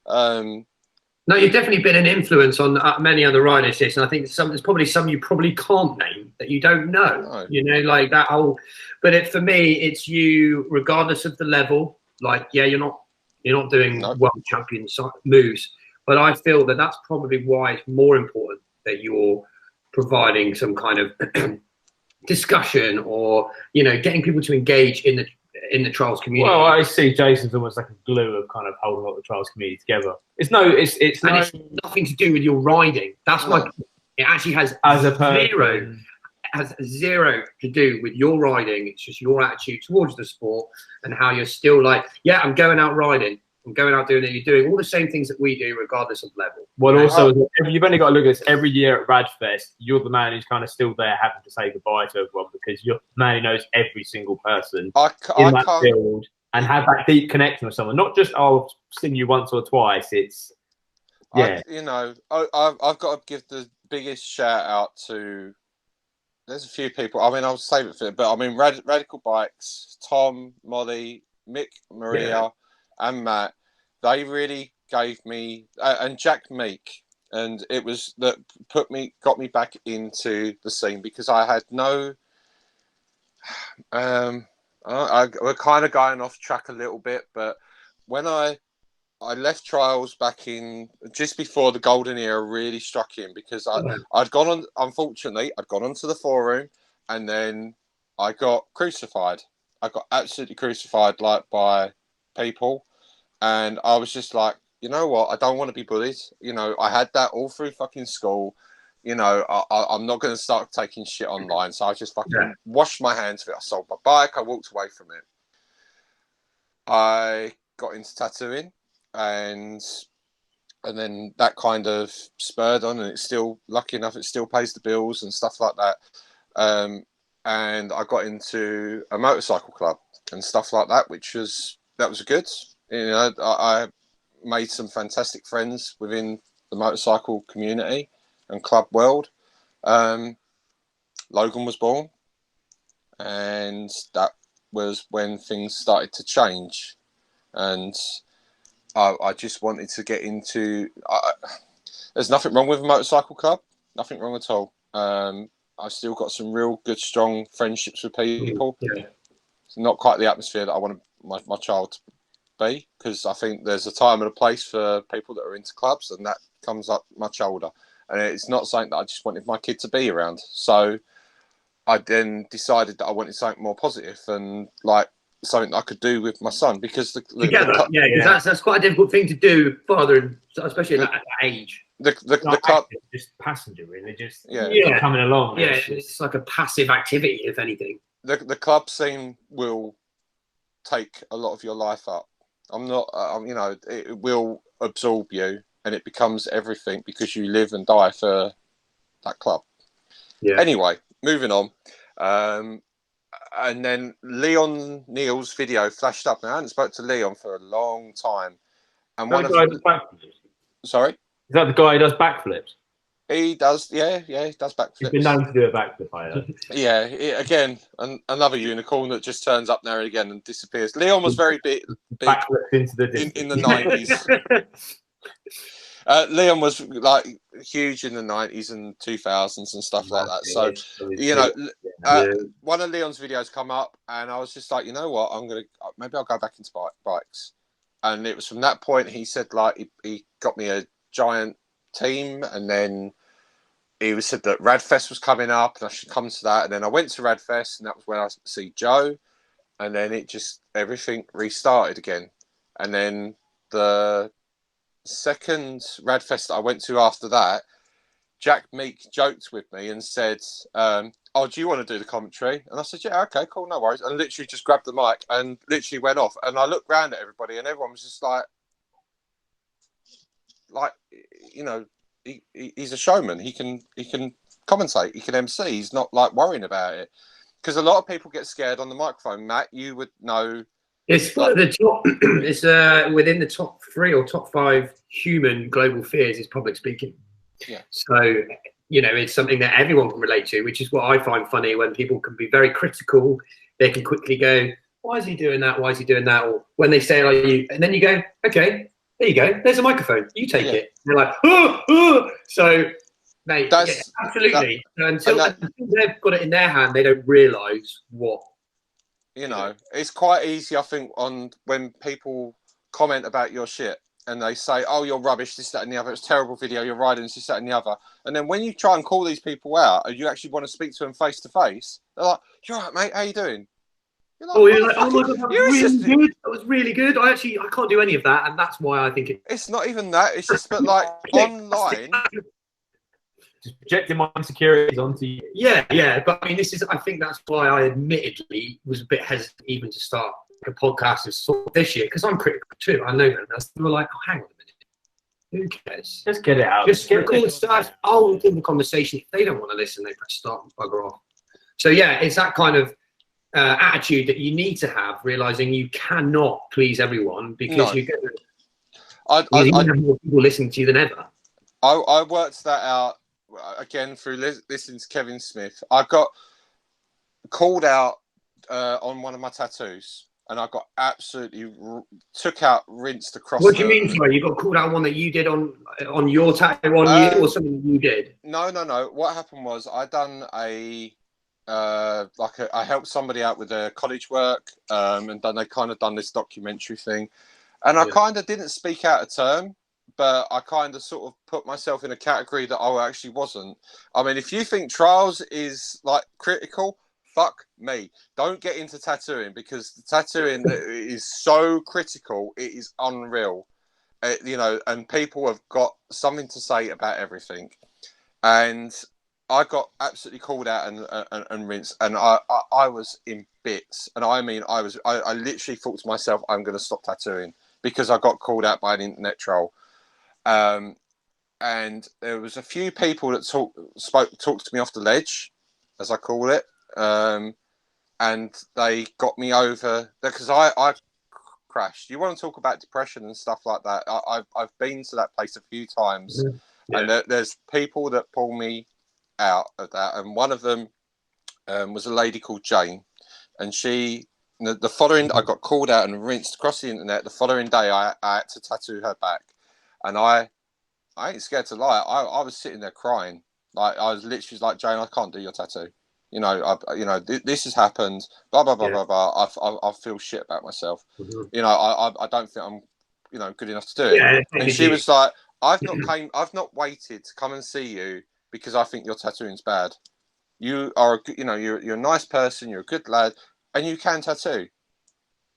No, you've definitely been an influence on many other riders, and I think there's probably some you probably can't name that you don't know. No. Like that whole. But for me, it's you, regardless of the level. Like, you're not doing world champion moves, but I feel that that's probably why it's more important that you're providing some kind of discussion or getting people to engage in the trials community.
Well, I see Jason's almost like a glue of kind of holding up the trials community together. It's
nothing to do with your riding. That's it actually has zero to do with your riding. It's just your attitude towards the sport and how you're still like, I'm going out riding. I'm going out doing it. You're doing all the same things that we do, regardless of level.
Well, also, you've only got to look at this every year at Radfest. You're the man who's kind of still there, having to say goodbye to everyone because you're the man who knows every single person in that field and have that deep connection with someone. Not just I've seen you once or twice. It's
I've got to give the biggest shout out to. There's a few people. I mean, I'll save it for it, but I mean, Radical Bikes, Tom, Molly, Mick, Maria. And Matt, they really gave me, and Jack Meek, and it was that got me back into the scene because I had no, we're kind of going off track a little bit, but when I left trials back in just before the golden era really struck in because I'd gone on, unfortunately, I'd gone onto the forum and then I got crucified. I got absolutely crucified by people, and I was just like, you know what, I don't want to be bullied. I had that all through fucking school. you know, I'm not going to start taking shit online. So I just fucking washed my hands of it. I sold my bike. I walked away from it. I got into tattooing, and then that kind of spurred on, and it's still, lucky enough, it still pays the bills and stuff like that. And I got into a motorcycle club and stuff like that, that was good. You know, I made some fantastic friends within the motorcycle community and club world. Logan was born, and that was when things started to change. And I just wanted to get into. There's nothing wrong with a motorcycle club, nothing wrong at all. I've still got some real good, strong friendships with people. Yeah. It's not quite the atmosphere that I want my child to be, because I think there's a time and a place for people that are into clubs, and that comes up much older. And it's not something that I just wanted my kid to be around. So I then decided that I wanted something more positive, and like something that I could do with my son, because
that's quite a difficult thing to do, father, and especially at that age.
The club, just passenger, really, just coming along.
Yeah, it's like a passive activity, if anything.
The club scene will take a lot of your life up. I'm not, you know, it will absorb you, and it becomes everything, because you live and die for that club. Yeah. Anyway, moving on. And then Leon Neal's video flashed up. Now, I hadn't spoken to Leon for a long time. And Sorry?
Is that the guy who does backflips?
He does, he does backflips.
He's been known to do a backflip, I heard.
Yeah, again, another unicorn that just turns up now and again and disappears. Leon was very big
backflips into the
in the 90s. Leon was like huge in the 90s and 2000s and stuff like that. So, you know, one of Leon's videos come up, and I was just like, you know what, maybe I'll go back into bikes. And it was from that point he said, like, he got me a giant team, and then he said that Radfest was coming up and I should come to that. And then I went to Radfest, and that was when I see Joe, and then everything restarted again. And then the second Radfest that I went to after that, Jack Meek joked with me and said, oh, do you want to do the commentary? And I said, yeah, okay, cool, no worries. And literally just grabbed the mic and literally went off. And I looked around at everybody, and everyone was just like, you know, he's a showman. He can commentate, he can MC. He's not like worrying about it. Because a lot of people get scared on the microphone. Matt, you would know.
It's like the top. It's within the top 3 or top 5 human global fears is public speaking.
Yeah.
So, you know, it's something that everyone can relate to, which is what I find funny when people can be very critical. They can quickly go, "Why is he doing that? Why is he doing that?" Or when they say like you, and then you go, "Okay, there you go. There's a microphone. You take it." They're like, "Oh." So, mate, absolutely. Until they've got it in their hand, they don't realise what.
You know, it's quite easy, I think, when people comment about your shit and they say, oh, you're rubbish, this, that, and the other. It's a terrible video, you're riding this, that, and the other. And then when you try and call these people out and you actually want to speak to them face to face, they're like, you're right, mate, how you doing?
You're like, oh my God, that was really good. That was really good. I can't do any of that. And that's why I think
it's not even that. It's just, but like online.
Just projecting my insecurities onto you.
Yeah. But I mean, I think that's why I admittedly was a bit hesitant even to start a podcast this year, because I'm critical too. I know that. We were like, oh, hang on a minute. Who cares?
Just get it out.
Just record stuff. I'll do the conversation. If they don't want to listen, they press start and bugger off. So yeah, it's that kind of attitude that you need to have, realizing you cannot please everyone, because you're going to have more people listening to you than ever.
I worked that out. Again, through listening to Kevin Smith, I got called out on one of my tattoos, and I got absolutely rinsed across.
What do you mean? Sorry, you got called out on one that you did on your tattoo on you, or something you did?
No. What happened was I done I helped somebody out with their college work, and then they kind of done this documentary thing, and I kind of didn't speak out a term. But I kind of sort of put myself in a category that I actually wasn't. I mean, if you think trials is like critical, fuck me. Don't get into tattooing, because the tattooing is so critical. It is unreal. You know, and people have got something to say about everything. and I got absolutely called out and rinsed, and I was in bits, and I mean I literally thought to myself, I'm going to stop tattooing because I got called out by an internet troll. And there was a few people that talked to me off the ledge, as I call it, and they got me over because I crashed. You want to talk about depression and stuff like that? I've been to that place a few times, and there's people that pull me out of that, and one of them was a lady called Jane, and the following I got called out and rinsed across the internet. The following day, I had to tattoo her back, and I ain't scared to lie. I was sitting there crying. Like I was literally like, Jane, I can't do your tattoo. You know, this has happened. Blah blah blah blah blah. I feel shit about myself. You know, I don't think I'm, good enough to do it. And she was like, I've not waited to come and see you because I think your tattooing's bad. You are you're a nice person. You're a good lad, and you can tattoo.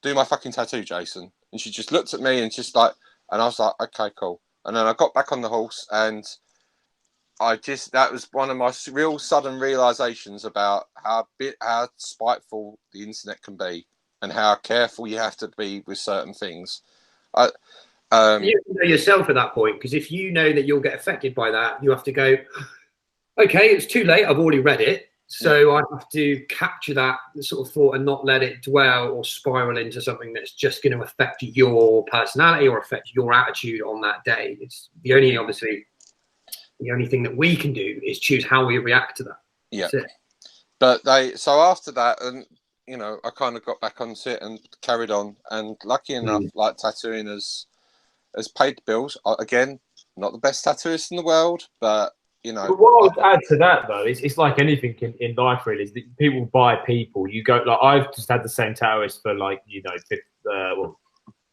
Do my fucking tattoo, Jason. And she just looked at me and just like, and I was like, okay, cool. And then I got back on the horse, and that was one of my real sudden realizations about how spiteful the internet can be, and how careful you have to be with certain things. You
know yourself at that point, because if you know that you'll get affected by that, you have to go, okay, it's too late. I've already read it. So I have to capture that sort of thought and not let it dwell or spiral into something that's just going to affect your personality or affect your attitude on that day. It's the only thing that we can do is choose how we react to that.
Yeah. But so after that, and I kind of got back onto it and carried on. And lucky enough, like tattooing has paid the bills. Again, not the best tattooist in the world, but
But what I would add to that, though, is like anything in life, really, is that people buy people. You go, like, I've just had the same tattooist for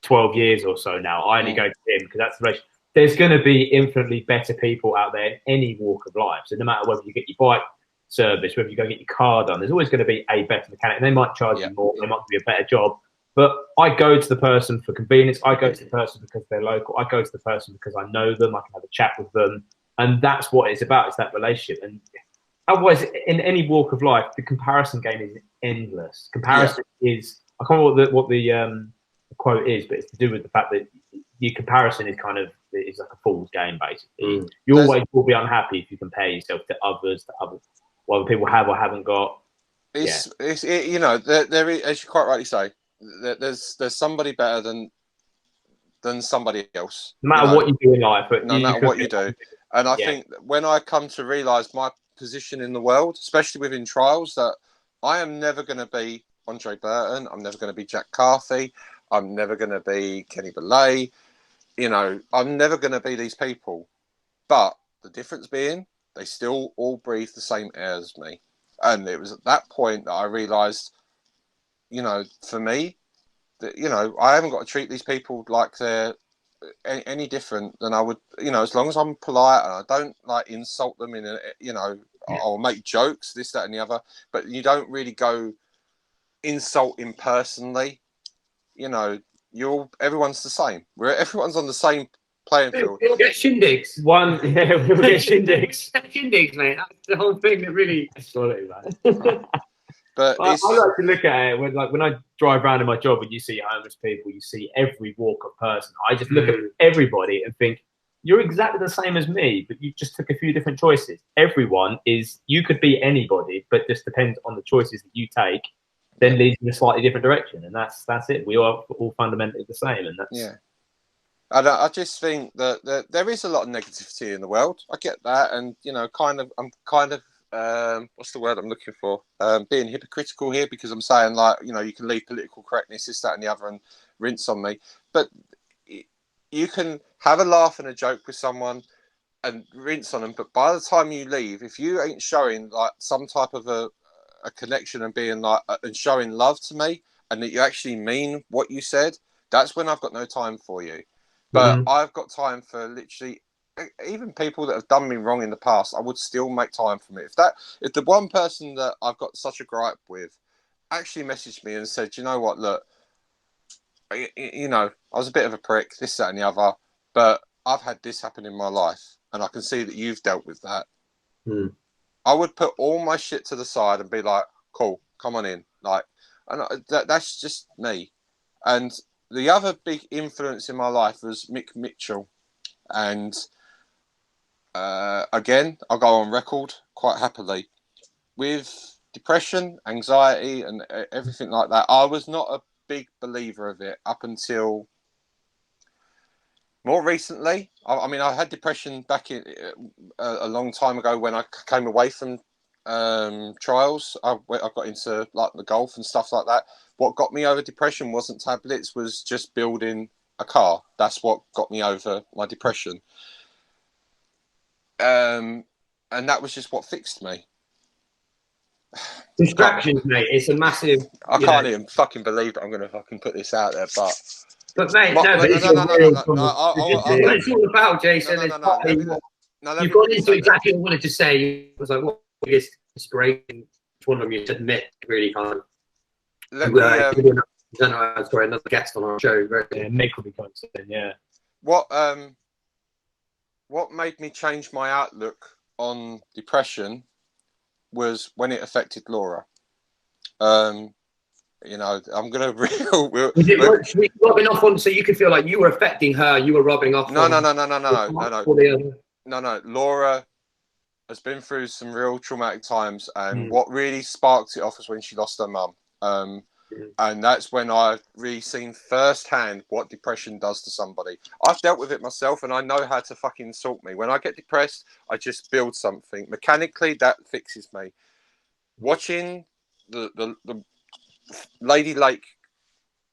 12 years or so now. I only go to him because that's the ratio. There's going to be infinitely better people out there in any walk of life. So no matter whether you get your bike service, whether you go get your car done, there's always going to be a better mechanic. And they might charge you more, they might give you a better job. But I go to the person for convenience. I go to the person because they're local. I go to the person because I know them. I can have a chat with them. And that's what it's about, is that relationship. And otherwise, in any walk of life, the comparison game is endless. Comparison is, I can't remember what the quote is, but it's to do with the fact that your comparison is it's like a fool's game, basically. You always will be unhappy if you compare yourself to others, what other people have or haven't got.
There is, as you quite rightly say, there's somebody better than somebody else.
No matter what you do in life.
No matter what you do. And I think when I come to realise my position in the world, especially within trials, that I am never going to be Andre Burton, I'm never going to be Jack Carthy, I'm never going to be Kenny Belay, I'm never going to be these people. But the difference being, they still all breathe the same air as me. And it was at that point that I realised, for me, that, I haven't got to treat these people like they're any different than I would, as long as I'm polite and I don't insult them I'll make jokes, this, that, and the other, but you don't really go insulting personally. Everyone's the same. Everyone's on the same playing field.
We'll get shindigs.
We'll get shindigs.
Shindigs, mate. That's the whole thing that really.
Sorry, man. But I like to look at it when I drive around in my job and you see homeless people, you see every walk of person. I just look at everybody and think, you're exactly the same as me, but you just took a few different choices. You could be anybody, but just depends on the choices that you take, then leads in a slightly different direction. And that's it. We are all fundamentally the same. And that's
And I just think that there is a lot of negativity in the world. I get that. And, I'm kind of, what's the word I'm looking for? Being hypocritical here, because I'm saying you can leave political correctness, this, that, and the other, and rinse on me. But you can have a laugh and a joke with someone and rinse on them. But by the time you leave, if you ain't showing some type of a connection and being and showing love to me, and that you actually mean what you said, that's when I've got no time for you. But I've got time for literally. Even people that have done me wrong in the past, I would still make time for me. If the one person that I've got such a gripe with actually messaged me and said, you know what, look, I was a bit of a prick, this, that, and the other, but I've had this happen in my life, and I can see that you've dealt with that. I would put all my shit to the side and be like, cool, come on in. Like, and that's just me. And the other big influence in my life was Mick Mitchell. And again, I'll go on record quite happily. With depression, anxiety, and everything like that, I was not a big believer of it up until more recently. I mean, I had depression back in a long time ago when I came away from trials. I got into like the golf and stuff like that. What got me over depression wasn't tablets, was just building a car. That's what got me over my depression. And that was just what fixed me.
Distractions, mate. It's a massive.
I can't even fucking believe that I'm going to fucking put this out there, but
mate, it's all about, Jason. You've gone into exactly what I wanted to say. It was like, what biggest inspiration? One of them you said Mick really kind of. Sorry, another guest on our show.
Mick will be coming soon. Yeah.
What made me change my outlook on depression was when it affected Laura. You know, I'm gonna
was it rubbing off on, so you could feel like you were affecting her, you were rubbing off?
No. Laura has been through some real traumatic times, and what really sparked it off was when she lost her mum. And that's when I've really seen firsthand what depression does to somebody. I've dealt with it myself, and I know how to fucking sort me. When I get depressed, I just build something. Mechanically, that fixes me. Watching the Lady Lake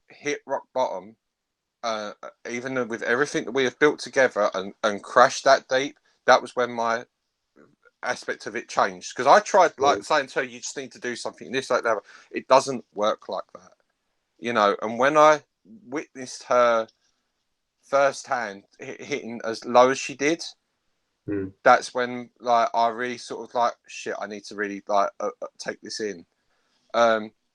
hit rock bottom, even with everything that we have built together and crashed that deep, that was when my aspect of it changed. Because I tried like saying to her, you just need to do something, this, like that. It doesn't work like that, you know. And when I witnessed her firsthand hitting as low as she did, that's when like I really sort of like, shit, I need to really like take this in.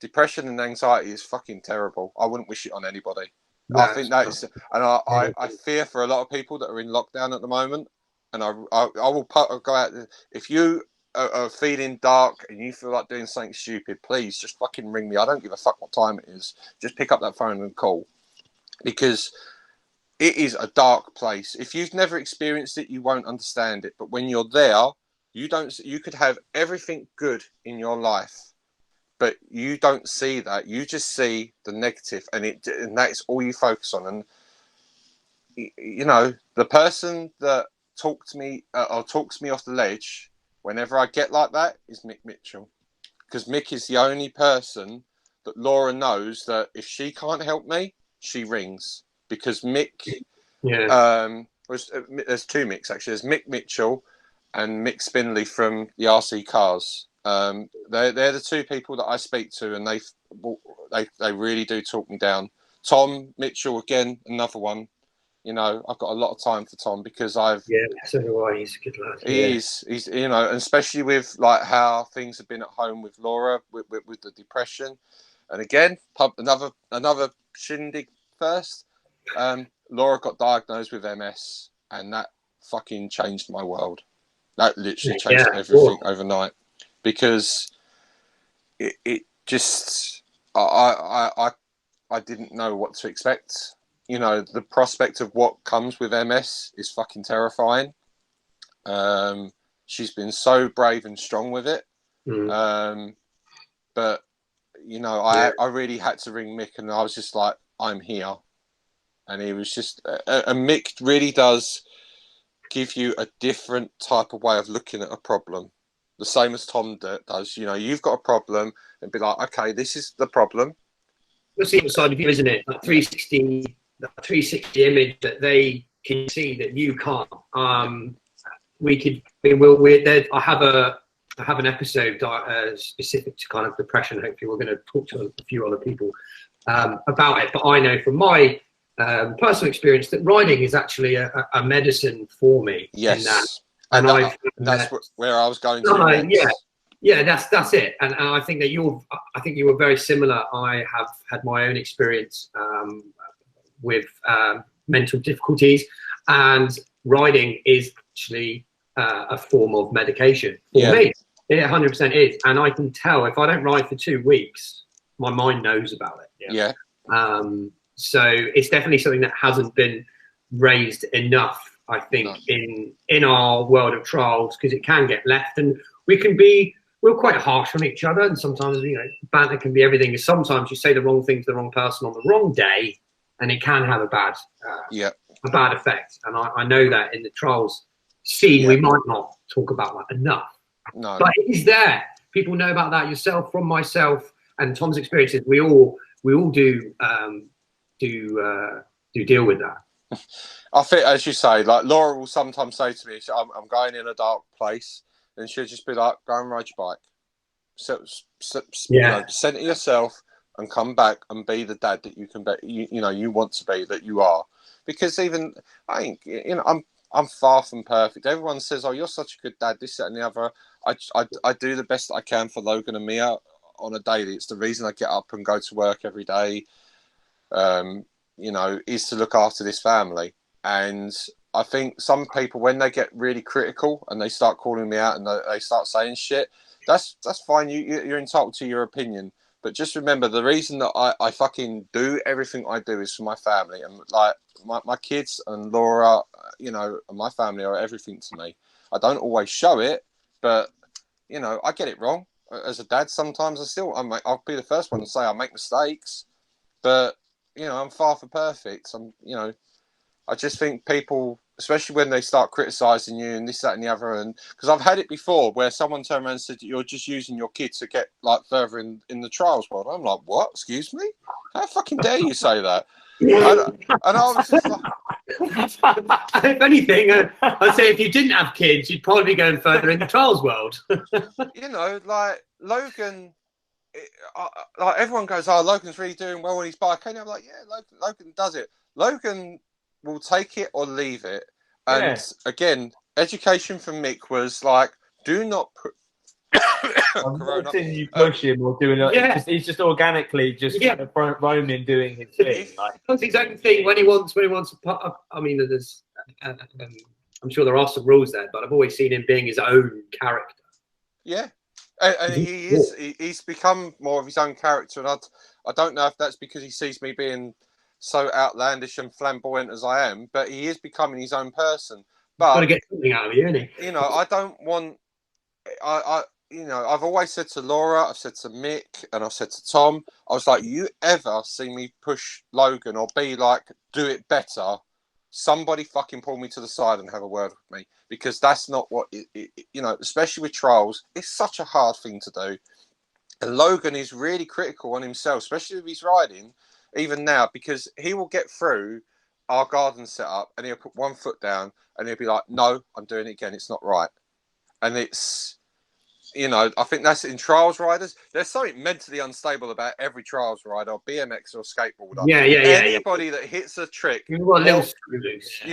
Depression and anxiety is fucking terrible. I wouldn't wish it on anybody. I think that is, and I fear for a lot of people that are in lockdown at the moment. And I will go out there. If you are feeling dark and you feel like doing something stupid, please just fucking ring me. I don't give a fuck what time it is. Just pick up that phone and call, because it is a dark place. If you've never experienced it, you won't understand it. But when you're there, you could have everything good in your life, but you don't see that. You just see the negative, and that's all you focus on. And you know, the person that talks me off the ledge whenever I get like that is Mick Mitchell, because Mick is the only person that Laura knows that if she can't help me, she rings. Because Mick, there's two Micks actually. There's Mick Mitchell and Mick Spindley from the RC Cars. They're the two people that I speak to, and they really do talk me down. Tom Mitchell, again, another one. You know, I've got a lot of time for Tom, because so
do I. He's a good lad.
He's you know, and especially with like how things have been at home with Laura with the depression. And again, another shindig first. Laura got diagnosed with MS, and that fucking changed my world. That literally changed everything overnight, because it just I didn't know what to expect. You know, the prospect of what comes with MS is fucking terrifying. She's been so brave and strong with it. But, you know, I really had to ring Mick, and I was just like, I'm here. And he was just... and Mick really does give you a different type of way of looking at a problem. The same as Tom does. You know, you've got a problem, and be like, okay, this is the problem.
That's the other side of you, isn't it? That 360 image that they can see that you can't. I have an episode specific to kind of depression. Hopefully, we're going to talk to a few other people about it. But I know from my personal experience that riding is actually a medicine for me.
Yes, that's where I was going to.
Yeah, that's it. And I think that you were very similar. I have had my own experience with mental difficulties, and riding is actually a form of medication for me. It 100% is, and I can tell if I don't ride for 2 weeks, my mind knows about it.
Yeah.
So it's definitely something that hasn't been raised enough, I think, in our world of trials, because it can get left, and we're quite harsh on each other, and sometimes banter can be everything. Sometimes you say the wrong thing to the wrong person on the wrong day, and it can have a bad effect. And I know that in the trials scene, we might not talk about that enough, but it is there. People know about that. Yourself, from myself, and Tom's experiences. We all do deal with that.
I think, as you say, like Laura will sometimes say to me, I'm going in a dark place, and she'll just be like, go and ride your bike. Center yourself and come back and be the dad that you can be, you want to be, that you are. Because even, I think, I'm far from perfect. Everyone says, oh, you're such a good dad, this, that, and the other. I do the best I can for Logan and Mia on a daily. It's the reason I get up and go to work every day, is to look after this family. And I think some people, when they get really critical and they start calling me out and they start saying shit, that's fine. You're entitled to your opinion. But just remember, the reason that I fucking do everything I do is for my family. And like my kids and Laura, and my family are everything to me. I don't always show it, but, I get it wrong. As a dad, sometimes I'll be the first one to say I make mistakes. But, I'm far from perfect. I just think people, especially when they start criticising you and this, that, and the other, and because I've had it before where someone turned around and said you're just using your kid to get like further in the trials world. I'm like, what? Excuse me? How fucking dare you say that? And I was just like,
if anything, I'd say if you didn't have kids, you'd probably be going further in the trials world.
Like Logan. Like everyone goes, oh, Logan's really doing well on his bike. And I'm like, yeah, Logan does it. Logan will take it or leave it. And again, education from Mick was like, do not put.
I'm not seeing you push him or doing it. He's just organically kind of roaming, doing his thing.
Like, that's his own thing when he wants to put up. I mean, there's, I'm sure there are some rules there, but I've always seen him being his own character.
Yeah. And he's become more of his own character, and I don't know if that's because he sees me being so outlandish and flamboyant as I am, but he is becoming his own person. But
got to get something out of you, isn't he?
I don't want. I've always said to Laura, I've said to Mick, and I've said to Tom, I was like, you ever see me push Logan or be like, do it better? Somebody fucking pull me to the side and have a word with me, because that's not what especially with trials, it's such a hard thing to do. And Logan is really critical on himself, especially if he's riding, even now, because he will get through our garden setup and he'll put one foot down and he'll be like, no, I'm doing it again, it's not right. And it's, I think that's in trials riders. There's something mentally unstable about every trials rider, or BMX or skateboarder. Anybody that hits a trick, you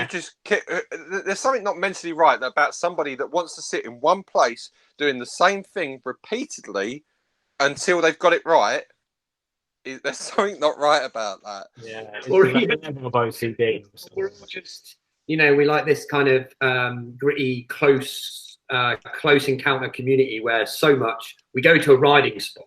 just there's something not mentally right about somebody that wants to sit in one place doing the same thing repeatedly until they've got it right. There's something not right about that.
Yeah,
or even of OCD. Or just we like this kind of gritty, close encounter community where so much we go to a riding spot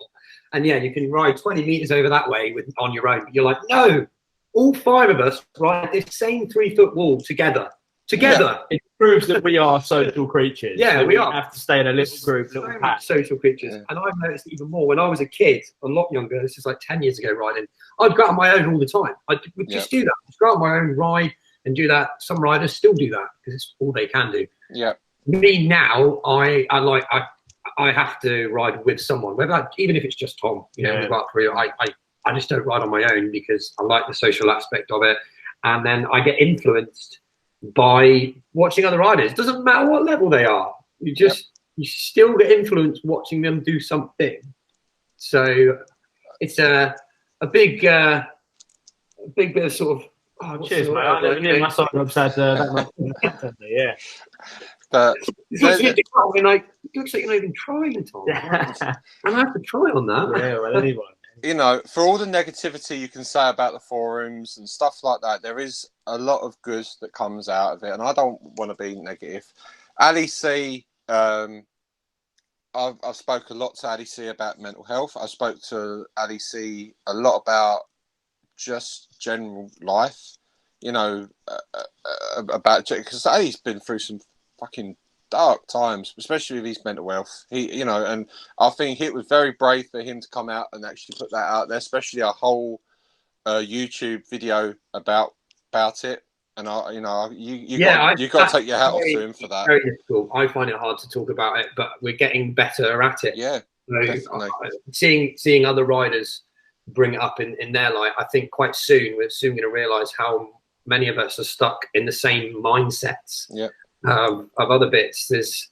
and you can ride 20 meters over that way on your own, but you're like, no, all 5 of us ride this same 3-foot wall together.
It proves that we are social creatures.
We are.
Have to stay in a little group, little pack.
Social creatures. And I've noticed even more when I was a kid, a lot younger, this is like 10 years ago riding, I'd go out on my own all the time. I would just do that, just go out on my own, ride and do that. Some riders still do that because it's all they can do. Me now, I have to ride with someone, even if it's just Tom. I just don't ride on my own because I like the social aspect of it, and then I get influenced by watching other riders. It doesn't matter what level they are. You still get influenced watching them do something. So it's a big bit of sort of.
Oh, cheers, mate. I never knew my side had that much. Yeah.
But
it looks like you're not even trying, Tom. And I have to try on that.
Yeah, well, anyone.
For all the negativity you can say about the forums and stuff like that, there is a lot of good that comes out of it. And I don't want to be negative. Ali C. I've spoke a lot to Ali C about mental health. I spoke to Ali C a lot about just general life, about, because Ali's been through some fucking dark times, especially with his mental health. And I think it was very brave for him to come out and actually put that out there, especially a whole YouTube video about it. And you got to take your hat off to him for that.
Very difficult. I find it hard to talk about it, but we're getting better at it.
Yeah, definitely.
Seeing other riders bring it up in their light, I think quite soon we're going to realise how many of us are stuck in the same mindsets.
Yeah.
Of other bits. There's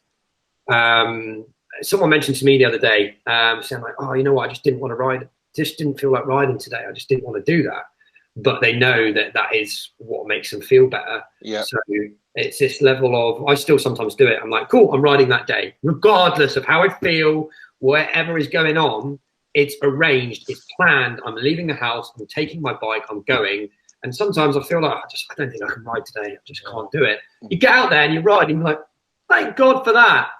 someone mentioned to me the other day, saying like, "Oh, you know what? I just didn't want to ride. Just didn't feel like riding today. I just didn't want to do that." But they know that is what makes them feel better.
Yeah.
So it's this level of, I still sometimes do it. I'm like, cool, I'm riding that day, regardless of how I feel, whatever is going on. It's arranged. It's planned. I'm leaving the house. I'm taking my bike. I'm going. And sometimes I feel like I don't think I can ride today. I just can't do it. You get out there and you ride, and you're like, thank God for that.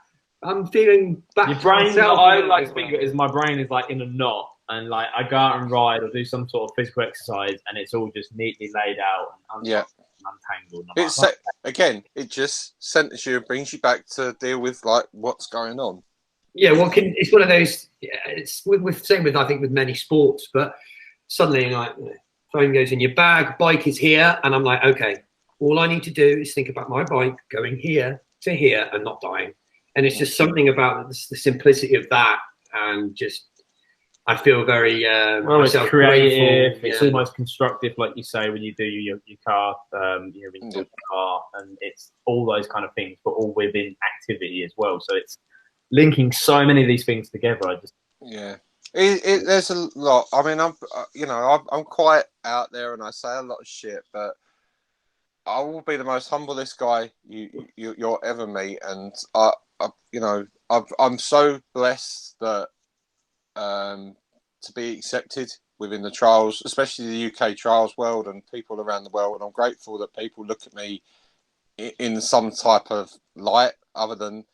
I'm feeling back.
Your brain, I like to think of it as my brain is like in a knot, and like I go out and ride or do some sort of physical exercise, and it's all just neatly laid out and untangled.
Again, it just centers you and brings you back to deal with like what's going on.
Yeah, it's one of those. Yeah, it's same with I think with many sports, but suddenly like. Phone goes in your bag, bike is here, and I'm like, okay, all I need to do is think about my bike going here to here and not dying. And it's just something about the simplicity of that, and just I feel very
it's creative. It's almost constructive, like you say, when you do your car, your car, and it's all those kind of things, but all within activity as well. So it's linking so many of these things together.
There's a lot. I mean, I'm quite out there and I say a lot of shit, but I will be the most humblest guy you'll ever meet, and I'm so blessed that to be accepted within the trials, especially the UK trials world and people around the world, and I'm grateful that people look at me in some type of light other than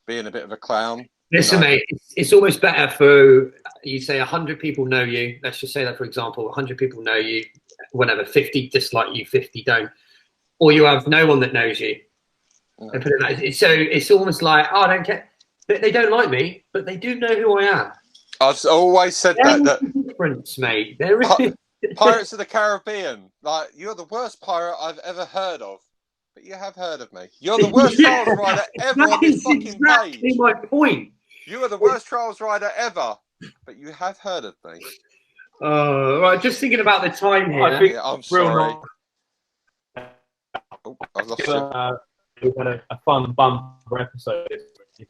being a bit of a clown.
Listen, mate, it's almost better for you say 100 people know you. Let's just say that, for example, 100 people know you, whatever, 50 dislike you, 50 don't. Or you have no one that knows you. So it's almost like, I don't care. They don't like me, but they do know who I am.
I've always said that
difference, mate. There is
Pirates of the Caribbean. Like, you're the worst pirate I've ever heard of. But you have heard of me. You're the worst trials rider ever on this fucking page.
That's my point.
You are the worst trials rider ever, but you have heard of me.
Right, just thinking about the time here.
I'm sorry. I've lost
we had a fun bumper episode,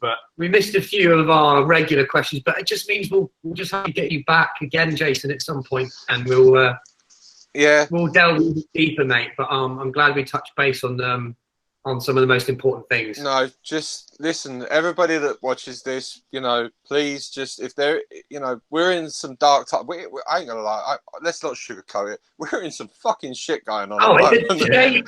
but
we missed a few of our regular questions. But it just means we'll just have to get you back again, Jason, at some point, and we'll delve deeper, mate. But I'm glad we touched base on some of the most important things.
No, just listen, everybody that watches this, please just, if they're, we're in some dark time. I ain't gonna lie, let's not sugarcoat it. We're in some fucking shit going on.
Today,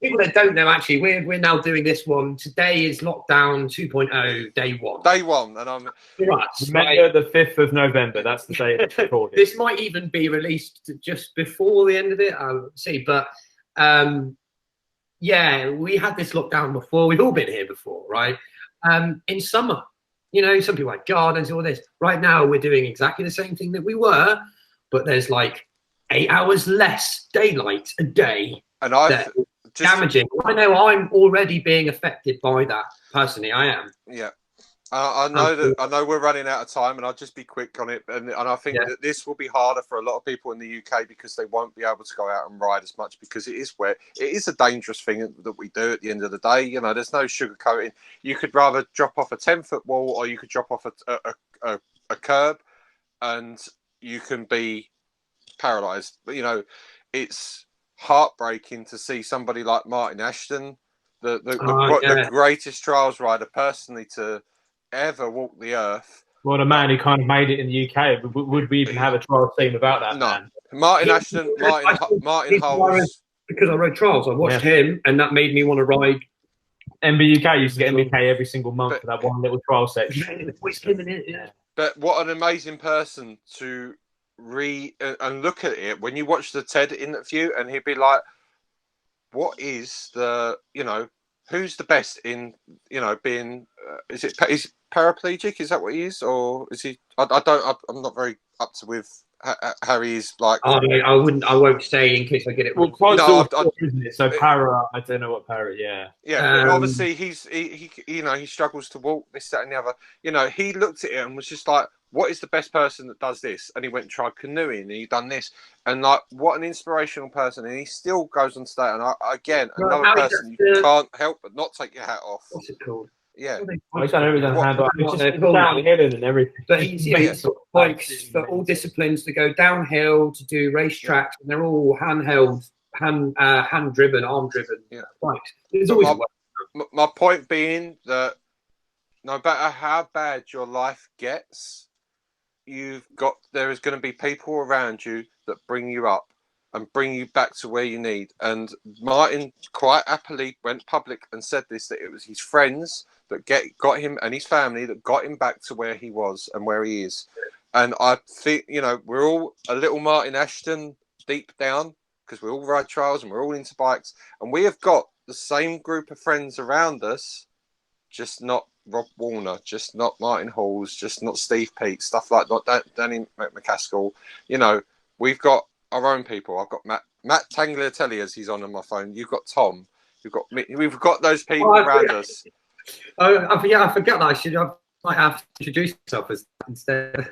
people that don't know, actually, we're now doing this one. Today is lockdown 2.0, day one.
Day one, and I'm...
Remember the 5th of November, that's the day it's recorded.
This might even be released just before the end of it, I'll see, but... yeah, we had this lockdown before. We've all been here before, right? In summer, some people like gardens, all this. Right now, we're doing exactly the same thing that we were, but there's like 8 hours less daylight a day.
And I've
damaging. I know I'm already being affected by that. Personally, I am.
Yeah. I know we're running out of time, and I'll just be quick on it. And I think that this will be harder for a lot of people in the UK because they won't be able to go out and ride as much, because it is wet. It is a dangerous thing that we do at the end of the day. There's no sugarcoating. You could rather drop off a 10-foot wall, or you could drop off a curb, and you can be paralysed. But it's heartbreaking to see somebody like Martin Ashton, the greatest trials rider personally to ever walk the earth.
Well, a man who kind of made it in the UK. Would we even have a trial team without that man?
Martin Ashton, Martin Hulse.
Because I rode trials, I watched him, and that made me want to ride
MBUK used to get MBK every single month
But-
for that one little trial section.
But what an amazing person to and look at it when you watch the TED interview, and he'd be like, "What is the who's the best in being is paraplegic? Is that what he is, or is he? I'm not very up to with how he's like.
I won't say in case I get it wrong.
Isn't it? So para, I don't know what para. Yeah.
But obviously he struggles to walk, this, that, and the other. He looked at it and was just like, what is the best person that does this? And he went and tried canoeing, and he done this, and like, what an inspirational person. And he still goes on stage, and another person you can't help but not take your hat off.
What's it called?
Yeah,
He's done everything downhill and everything.
But he's bikes for all disciplines to go downhill, to do racetracks, and they're all handheld, hand driven, arm driven bikes. There's always
my point being that no matter how bad your life gets, there is going to be people around you that bring you up and bring you back to where you need. And Martin quite happily went public and said this, that it was his friends that got him and his family that got him back to where he was and where he is. And I think, we're all a little Martin Ashton deep down, because we all ride trials and we're all into bikes, and we have got the same group of friends around us, just not Rob Warner, just not Martin Halls, just not Steve Peat, stuff like that, Danny McCaskill. We've got our own people. I've got Matt Tagliatelle, as he's on my phone. You've got Tom. You've got me. We've got those people around us.
I forget that. I have to introduce myself as instead.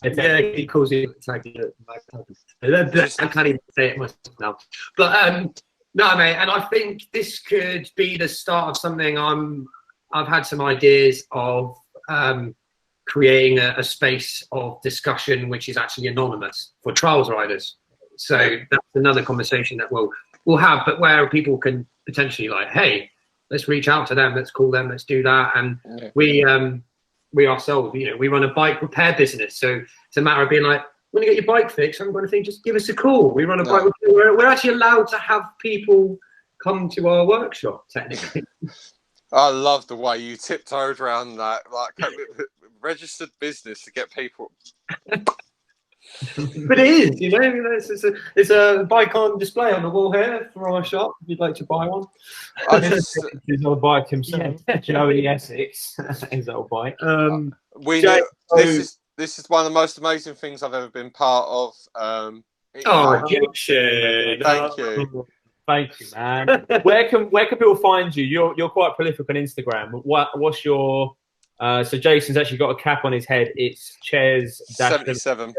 Yeah, he calls you Tagliatelle. I can't even say it myself now. But no, mate, and I think this could be the start of something. I've had some ideas of creating a space of discussion which is actually anonymous for trials riders. So that's another conversation that we'll have, but where people can potentially hey, let's reach out to them, let's call them, let's do that. And we ourselves, we run a bike repair business. So it's a matter of being like, when you get your bike fixed, I'm going to think, just give us a call. We run a bike repair. We're actually allowed to have people come to our workshop, technically.
I love the way you tiptoed around that, like registered business to get people.
But it is, it's a bike on display on the wall here for our shop. If you'd like to buy one,
his old bike himself. Joey Essex, his old bike.
This is one of the most amazing things I've ever been part of.
Jason.
Thank you.
Thank you, man. Where can people find you? You're quite prolific on Instagram. What's your so Jason's actually got a cap on his head. It's Ches
77.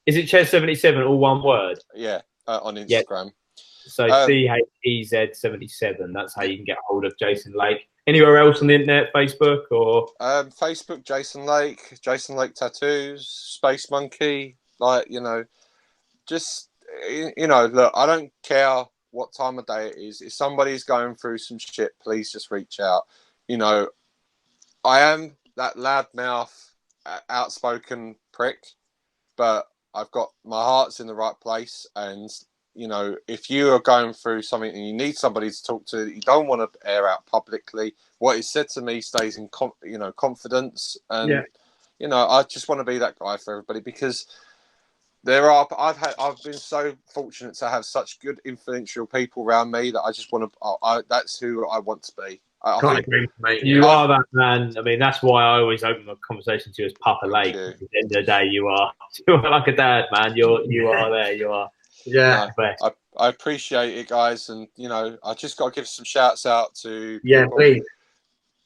Is it Ches 77? All one word?
Yeah, on Instagram.
Yeah. So CHEZ 77. That's how you can get hold of Jason Lake. Anywhere else on the internet? Facebook or
Facebook? Jason Lake Tattoos, Space Monkey. Just look, I don't care what time of day it is. If somebody's going through some shit, please just reach out. I am that loudmouth, outspoken prick, but I've got my heart's in the right place. And if you are going through something and you need somebody to talk to, you don't want to air out publicly, what is said to me stays in confidence. And I just want to be that guy for everybody, because I've been so fortunate to have such good influential people around me that I just want to. That's who I want to be.
Can't agree, mate.
You are that man. I mean, that's why I always open the conversation to you as Papa Lake. At the end of the day, you are like a dad, man. You are there. You are.
Yeah.
I appreciate it, guys, and I just got to give some shouts out to.
Yeah,
people.
please.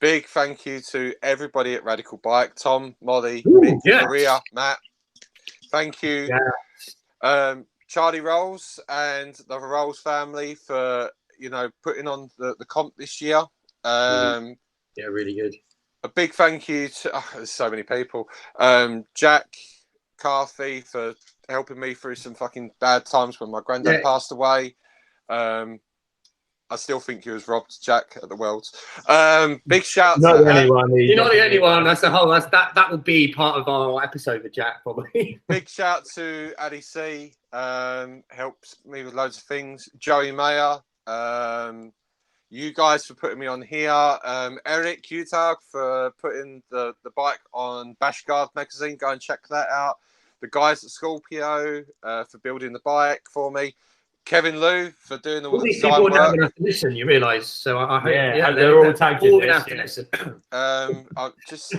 Big thank you to everybody at Radical Bike, Tom, Molly, Mick, Maria, Matt. Thank you, Charlie Rolls and the Rolls family for putting on the comp this year.
Really good.
A big thank you to there's so many people. Jack Carthy for helping me through some fucking bad times when my granddad passed away. I still think he was robbed, Jack, at the Worlds. Big shout
not
to
anyone.
You're not the only one. That's the whole. That will be part of our episode with Jack, probably.
Big shout to Addy C. Helps me with loads of things. Joey Mayer. you guys for putting me on here. Eric Utah for putting the bike on Bashguard magazine. Go and check that out. The guys at Scorpio for building the bike for me. Kevin Lou for doing all the
these
design
people are
work.
going to listen, you realise. So I hope
they're all tagged in
going to
this.
have to listen.
Just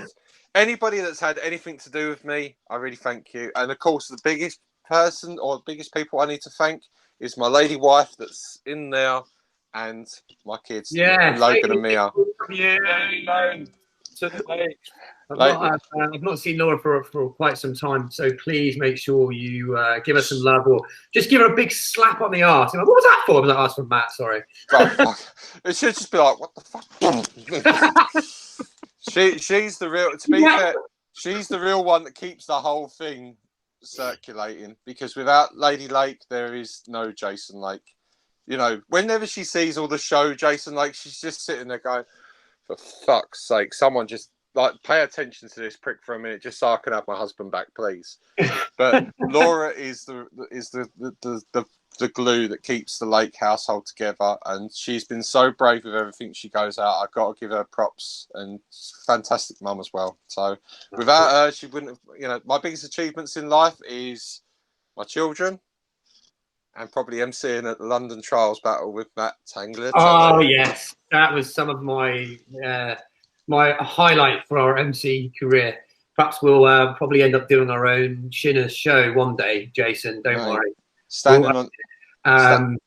anybody that's had anything to do with me, I really thank you. And of course, the biggest person or biggest people I need to thank is my lady wife that's in there and my kids, Logan and Mia.
I've not seen Laura for quite some time, so please make sure you give us some love or just give her a big slap on the arse. Like, what was that for? I was like, asked from Matt, sorry.
It should just be like, what the fuck? She's the real, to be fair, she's the real one that keeps the whole thing circulating, because without Lady Lake, there is no Jason Lake. You know, whenever she sees all the show Jason Lake, she's just sitting there going, for fuck's sake, someone just like pay attention to this prick for a minute, just so I can have my husband back, please. But Laura is the glue that keeps the Lake household together, and she's been so brave with everything she goes out. I've got to give her props, and fantastic mum as well. So without her, she wouldn't have, you know, my biggest achievements in life is my children and probably emceeing at the London Trials Battle with Matt Tangler.
Oh yes, that was some of my my highlight for our MC career. Perhaps we'll probably end up doing our own Shinner show one day, Jason. Don't worry.
Standing on,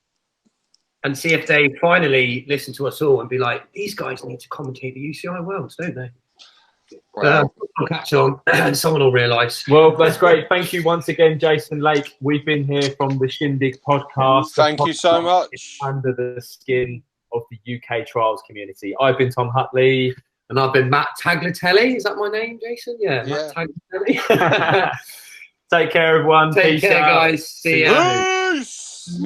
and see if they finally listen to us all and be like, these guys need to commentate the UCI Worlds, don't they?
wow.
I'll catch on and someone will realise.
Well, that's great. Thank you once again, Jason Lake. We've been here from the Shin Dig Podcast.
Thank you so much.
Under the skin of the UK trials community. I've been Tom Hutley.
And I've been Matt Tagliatelli. Is that my name, Jason? Yeah. Matt Tagliatelli.
Take care, everyone.
Take
Peace
care,
out.
guys. See ya.
Peace.